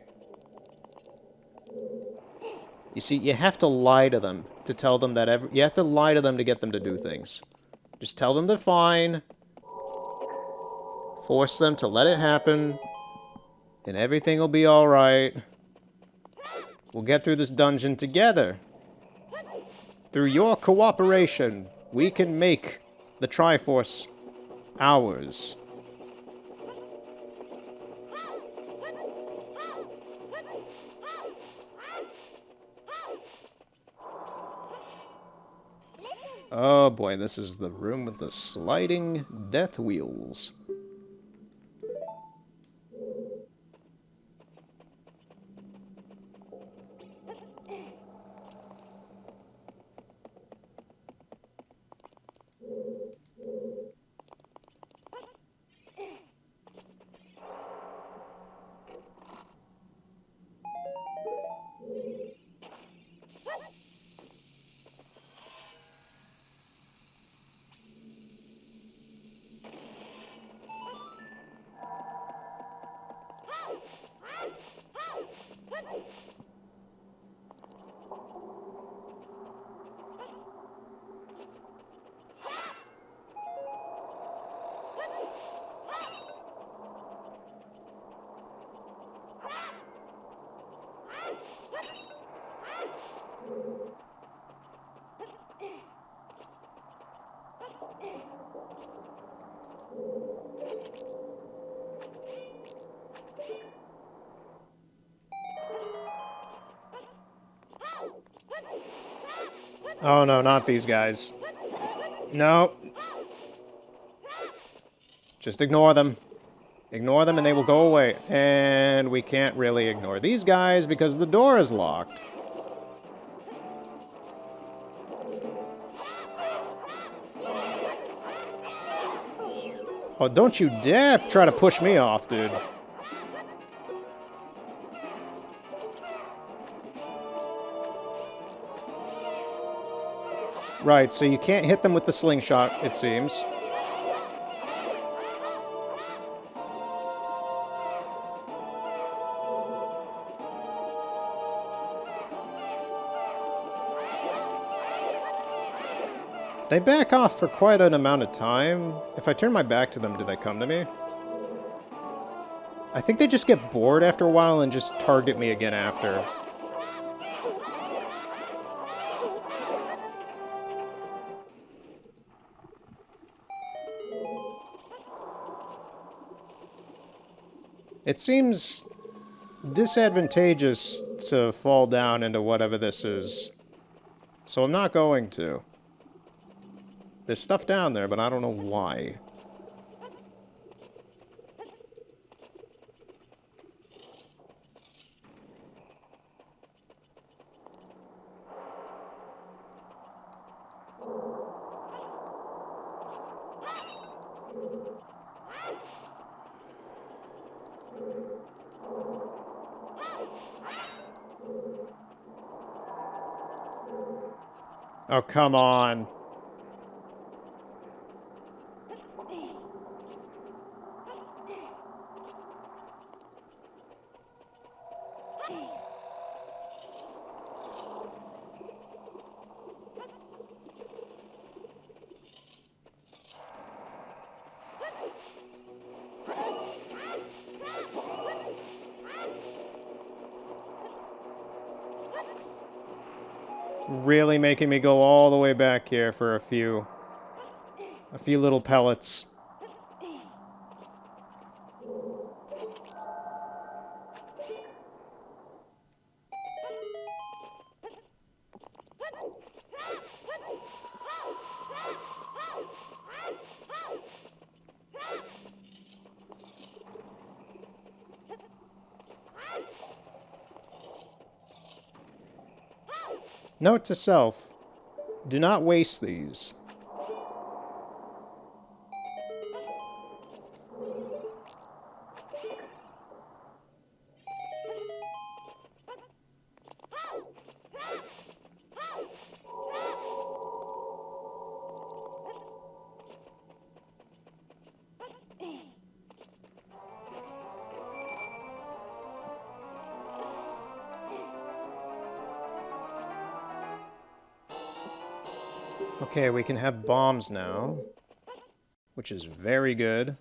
You see, you have to lie to them to tell them that you have to lie to them to get them to do things. Just tell them they're fine. Force them to let it happen. And everything will be alright. We'll get through this dungeon together. Through your cooperation, we can make the Triforce ours. Oh boy, this is the room with the sliding death wheels. Oh no, not these guys. No. Just ignore them. Ignore them and they will go away. And we can't really ignore these guys because the door is locked. Oh, don't you dare try to push me off, dude. Right, so you can't hit them with the slingshot, it seems. They back off for quite an amount of time. If I turn my back to them, do they come to me? I think they just get bored after a while and just target me again after. It seems disadvantageous to fall down into whatever this is. So I'm not going to. There's stuff down there, but I don't know why. Oh, come on. Really making me go all the way back here for a few. A few little pellets. Note to self, do not waste these. Okay, we can have bombs now, which is very good.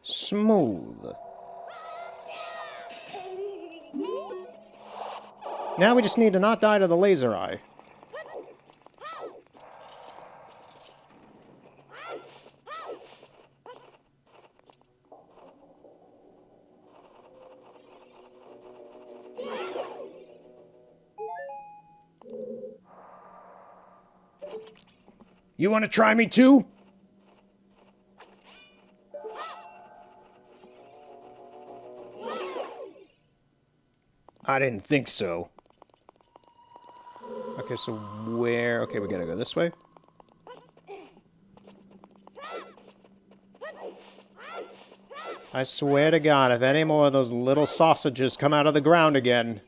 Smooth. Now we just need to not die to the laser eye. You want to try me too? I didn't think so. Okay, so where... Okay, we gotta go this way. I swear to God, if any more of those little sausages come out of the ground again...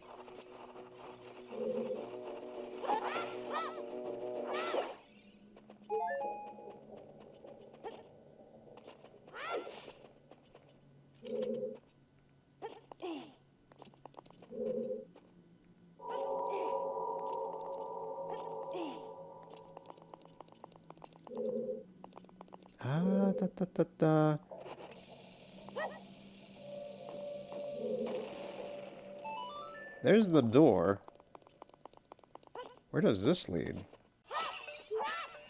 Da, da, da, da. There's the door. Where does this lead?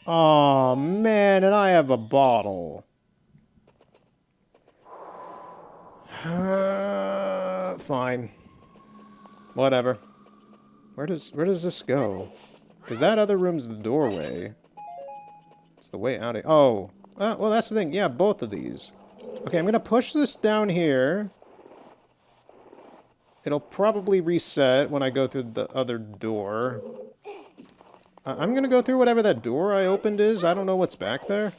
Oh man, and I have a bottle. Fine. Whatever. Where does this go? Because that other room's the doorway. It's the way out of... Oh. Well, that's the thing. Yeah, both of these. Okay, I'm gonna push this down here. It'll probably reset when I go through the other door. I'm gonna go through whatever that door I opened is. I don't know what's back there.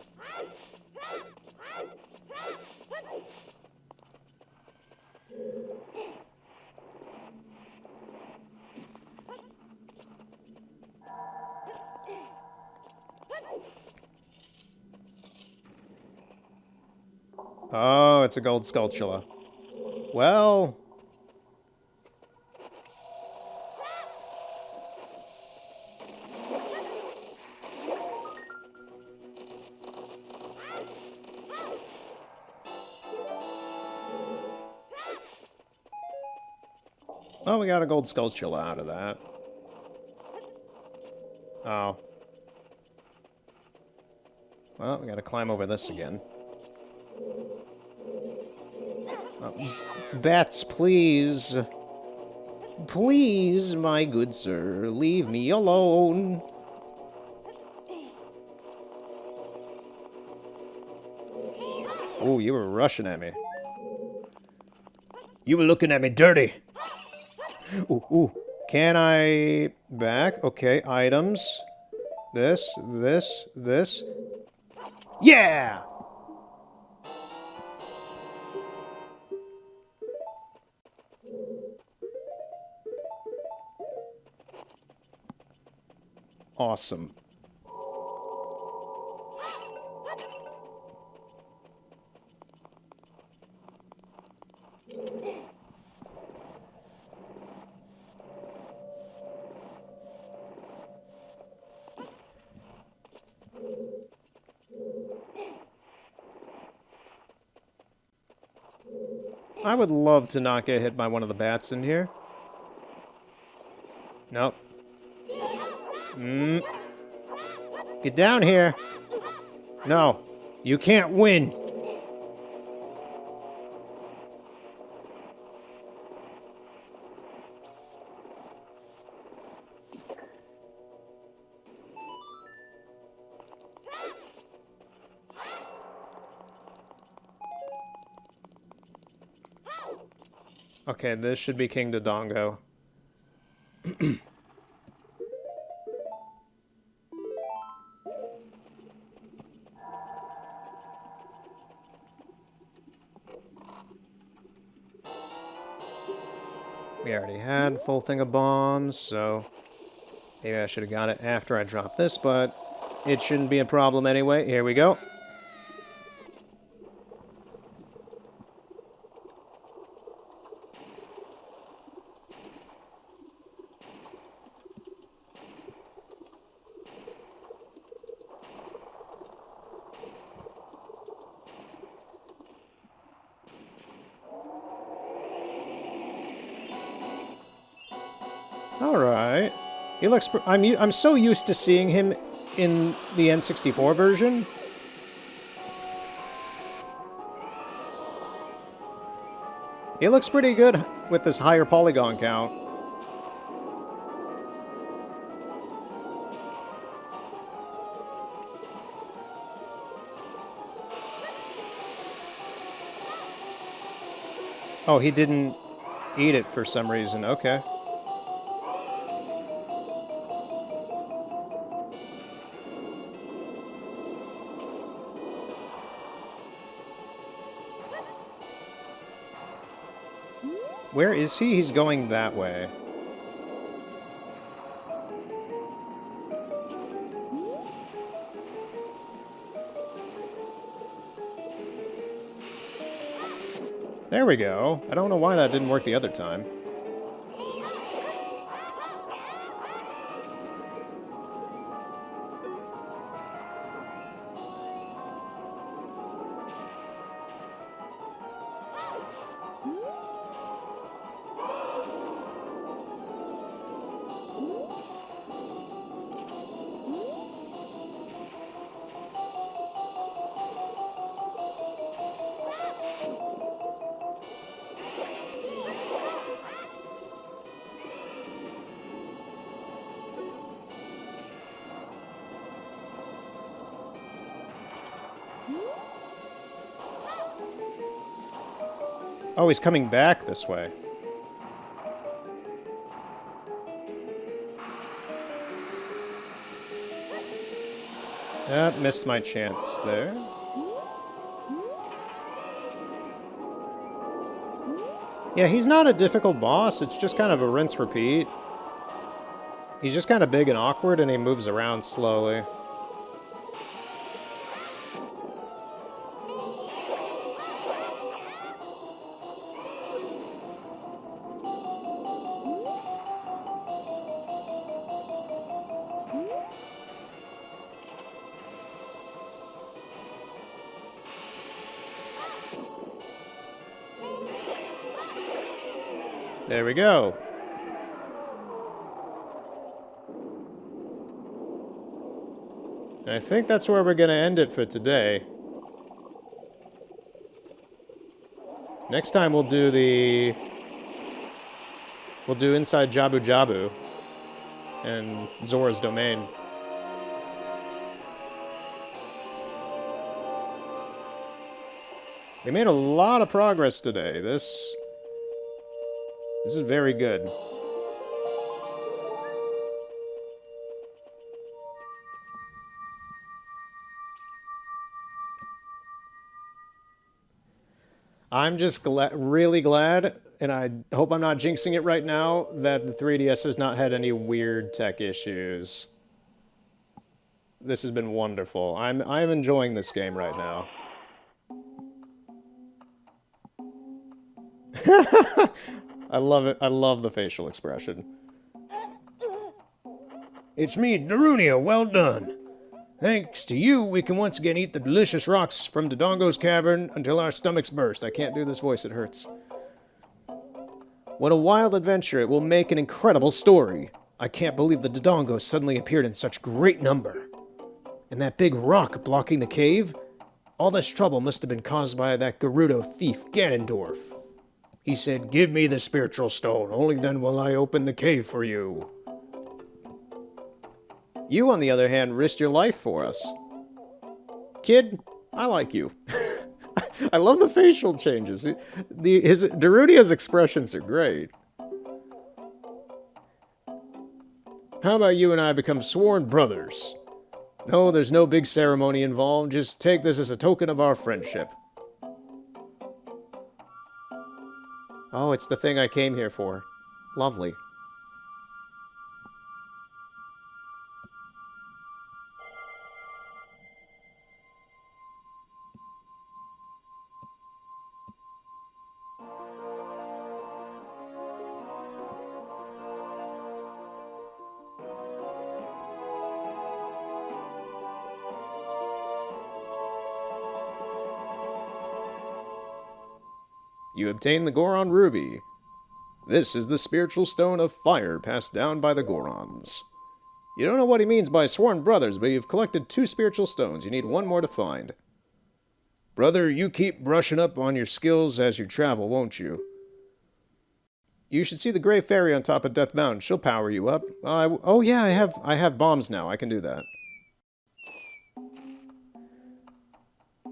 Oh, it's a gold sculptula. Well... Oh, we got a gold sculptula out of that. Oh. Well, we gotta climb over this again. Bats, please. Please, my good sir, leave me alone. Oh, you were rushing at me. You were looking at me dirty. Ooh, ooh. Can I... back? Okay, items. This, this, this. Yeah! Awesome. I would love to not get hit by one of the bats in here. Nope. Get down here. No. You can't win. Okay, this should be King Dodongo. We already had full thing of bombs, so maybe I should have got it after I dropped this, but it shouldn't be a problem anyway. Here we go. Alright. He looks... I'm so used to seeing him in the N64 version. He looks pretty good with this higher polygon count. Oh, he didn't eat it for some reason. Okay. Where is he? He's going that way. There we go. I don't know why that didn't work the other time. Oh, he's coming back this way. Missed my chance there. Yeah, he's not a difficult boss, it's just kind of a rinse-repeat. He's just kind of big and awkward, and he moves around slowly. There we go. And I think that's where we're going to end it for today. Next time we'll do the... We'll do Inside Jabu Jabu and Zora's Domain. We made a lot of progress today. This is very good. I'm just really glad, and I hope I'm not jinxing it right now, that the 3DS has not had any weird tech issues. This has been wonderful. I'm enjoying this game right now. I love it. I love the facial expression. It's me, Darunia, well done. Thanks to you, we can once again eat the delicious rocks from Dodongo's cavern until our stomachs burst. I can't do this voice, it hurts. What a wild adventure. It will make an incredible story. I can't believe the Dodongos suddenly appeared in such great number. And that big rock blocking the cave? All this trouble must have been caused by that Gerudo thief, Ganondorf. He said, "Give me the spiritual stone, only then will I open the cave for you." You, on the other hand, risked your life for us. Kid, I like you. I love the facial changes. Darunia's expressions are great. How about you and I become sworn brothers? No, there's no big ceremony involved. Just take this as a token of our friendship. Oh, it's the thing I came here for. Lovely. You obtain the Goron Ruby. This is the spiritual stone of fire passed down by the Gorons. You don't know what he means by sworn brothers, but you've collected 2 spiritual stones. You need 1 more to find. Brother, you keep brushing up on your skills as you travel, won't you? You should see the Gray Fairy on top of Death Mountain. She'll power you up. Oh yeah, I have bombs now. I can do that.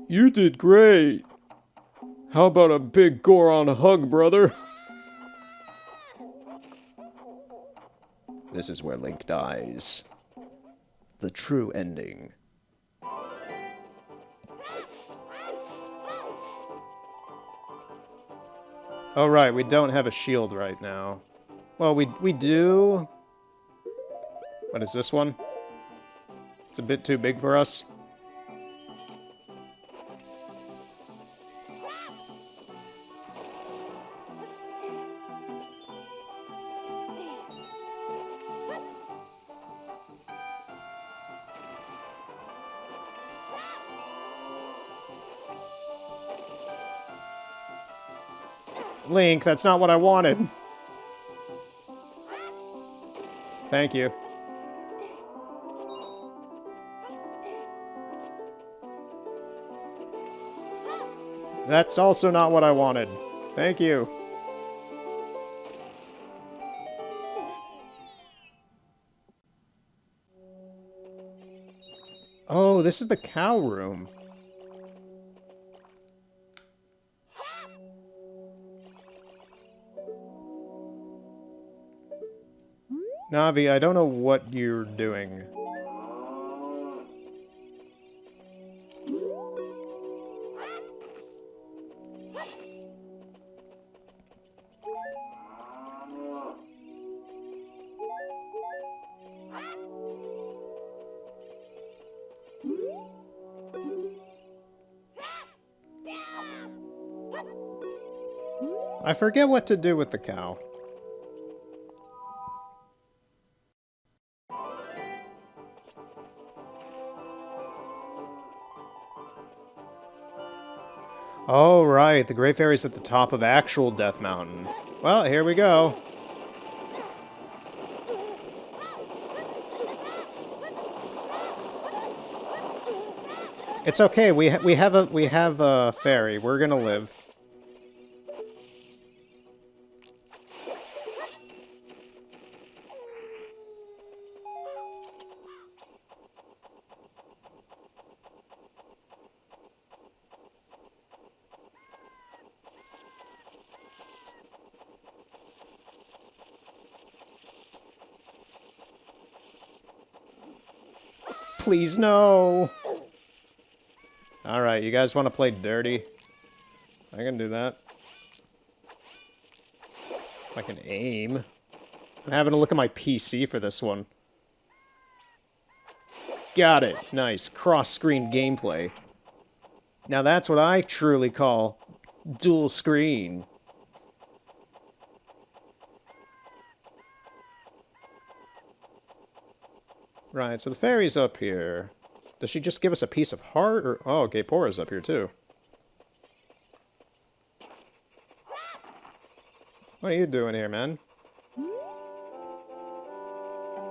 You did great. How about a big Goron hug, brother? This is where Link dies. The true ending. Oh right, we don't have a shield right now. Well, we do. What is this one? It's a bit too big for us. Link, that's not what I wanted. Thank you. That's also not what I wanted. Thank you. Oh, this is the cow room. Navi, I don't know what you're doing. I forget what to do with the cow. Oh, right. The Gray Fairy's at the top of actual Death Mountain. Well, here we go. It's okay. We have a fairy. We're gonna live. Please, no. Alright, you guys want to play dirty? I can do that. If I can aim. I'm having a look at my PC for this one. Got it. Nice. Cross-screen gameplay. Now that's what I truly call dual screen. Right, so the fairy's up here. Does she just give us a piece of heart, or... Oh, Gapora's up here, too. What are you doing here, man?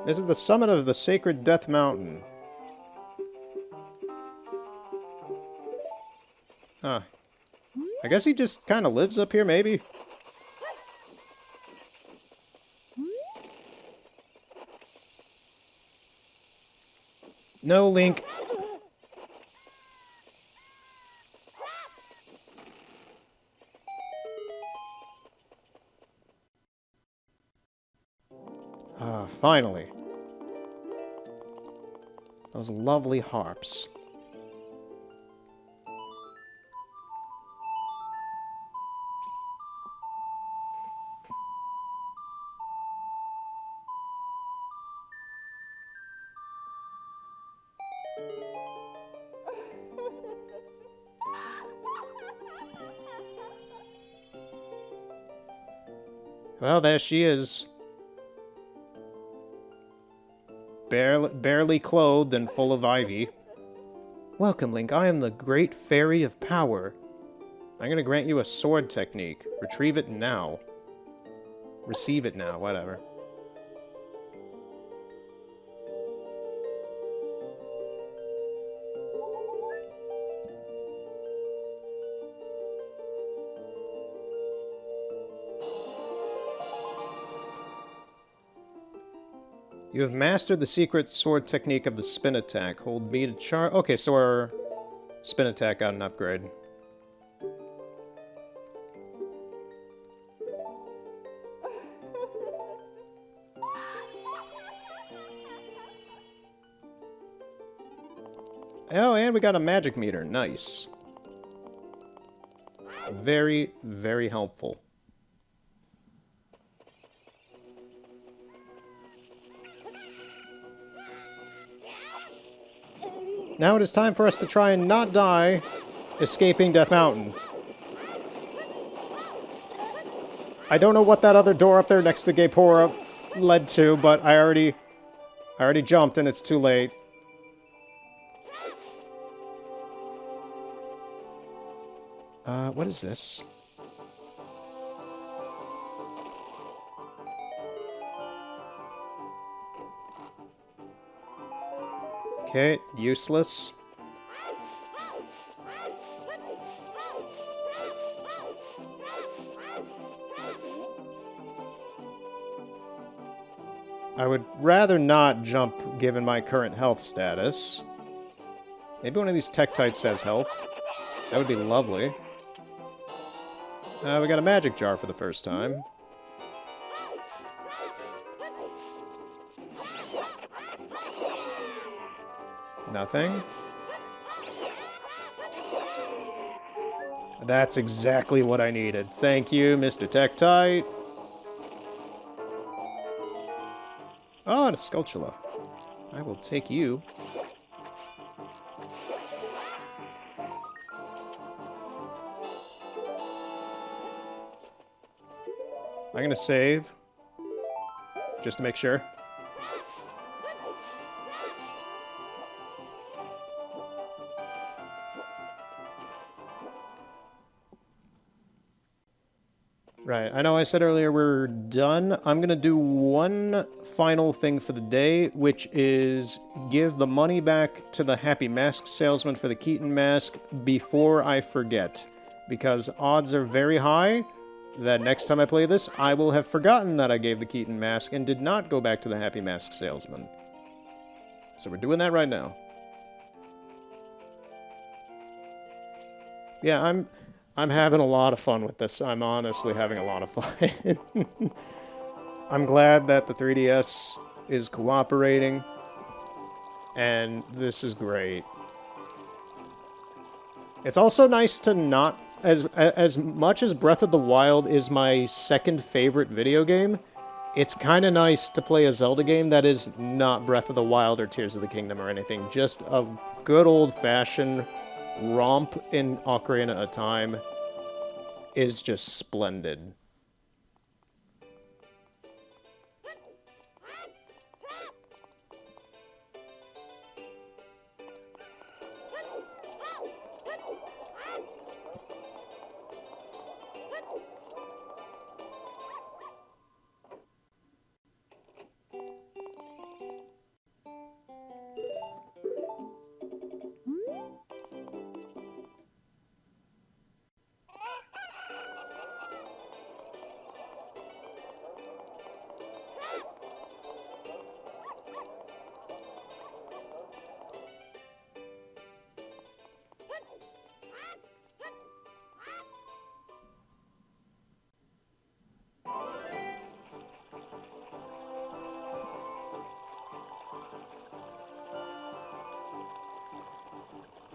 This is the summit of the Sacred Death Mountain. Huh. I guess he just kind of lives up here, maybe? No, Link. Ah, finally. Those lovely harps. Well, there she is. Barely clothed and full of ivy. Welcome, Link. I am the Great Fairy of Power. I'm gonna grant you a sword technique. Retrieve it now. Receive it now, whatever. You have mastered the secret sword technique of the spin attack. Hold B to charge. Okay, so our spin attack got an upgrade. Oh, and we got a magic meter. Nice. Very, very helpful. Now it is time for us to try and not die escaping Death Mountain. I don't know what that other door up there next to Gapora led to, but I already jumped and it's too late. What is this? Okay, useless. I would rather not jump given my current health status. Maybe one of these Tektites has health. That would be lovely. We got a magic jar for the first time. Nothing. That's exactly what I needed. Thank you, Mr. Tektite. Oh, and a Skulltula. I will take you. I'm gonna save. Just to make sure. Right, I know I said earlier we're done. I'm gonna do one final thing for the day, which is give the money back to the Happy Mask salesman for the Keaton mask before I forget. Because odds are very high that next time I play this, I will have forgotten that I gave the Keaton mask and did not go back to the Happy Mask salesman. So we're doing that right now. Yeah, I'm having a lot of fun with this. I'm honestly having a lot of fun. I'm glad that the 3DS is cooperating, and this is great. It's also nice to not as much as Breath of the Wild is my second favorite video game, it's kind of nice to play a Zelda game that is not Breath of the Wild or Tears of the Kingdom or anything. Just a good old-fashioned romp in Ocarina of Time is just splendid.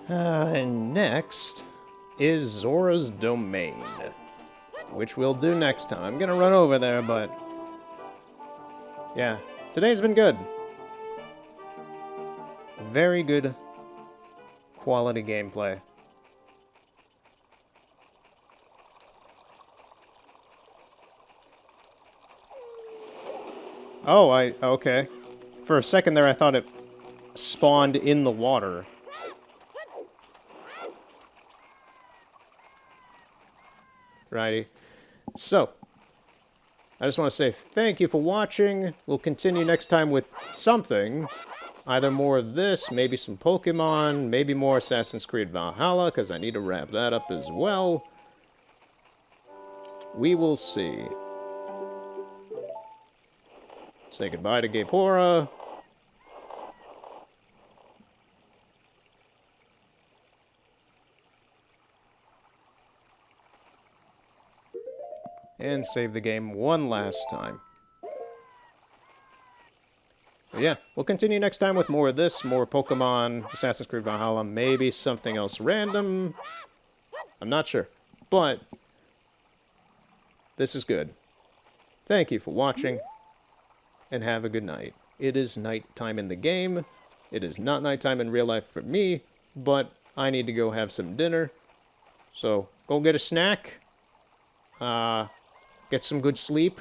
And next is Zora's Domain, which we'll do next time. I'm gonna run over there, but yeah, today's been good. Very good quality gameplay. Oh, okay. For a second there I thought it spawned in the water. Righty. So, I just want to say thank you for watching. We'll continue next time with something. Either more of this, maybe some Pokemon, maybe more Assassin's Creed Valhalla, because I need to wrap that up as well. We will see. Say goodbye to Gapora. And save the game one last time. But yeah, we'll continue next time with more of this, more Pokemon, Assassin's Creed Valhalla, maybe something else random. I'm not sure. But this is good. Thank you for watching, and have a good night. It is nighttime in the game. It is not nighttime in real life for me, but I need to go have some dinner. So, go get a snack. Get some good sleep,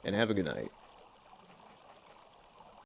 and have a good night.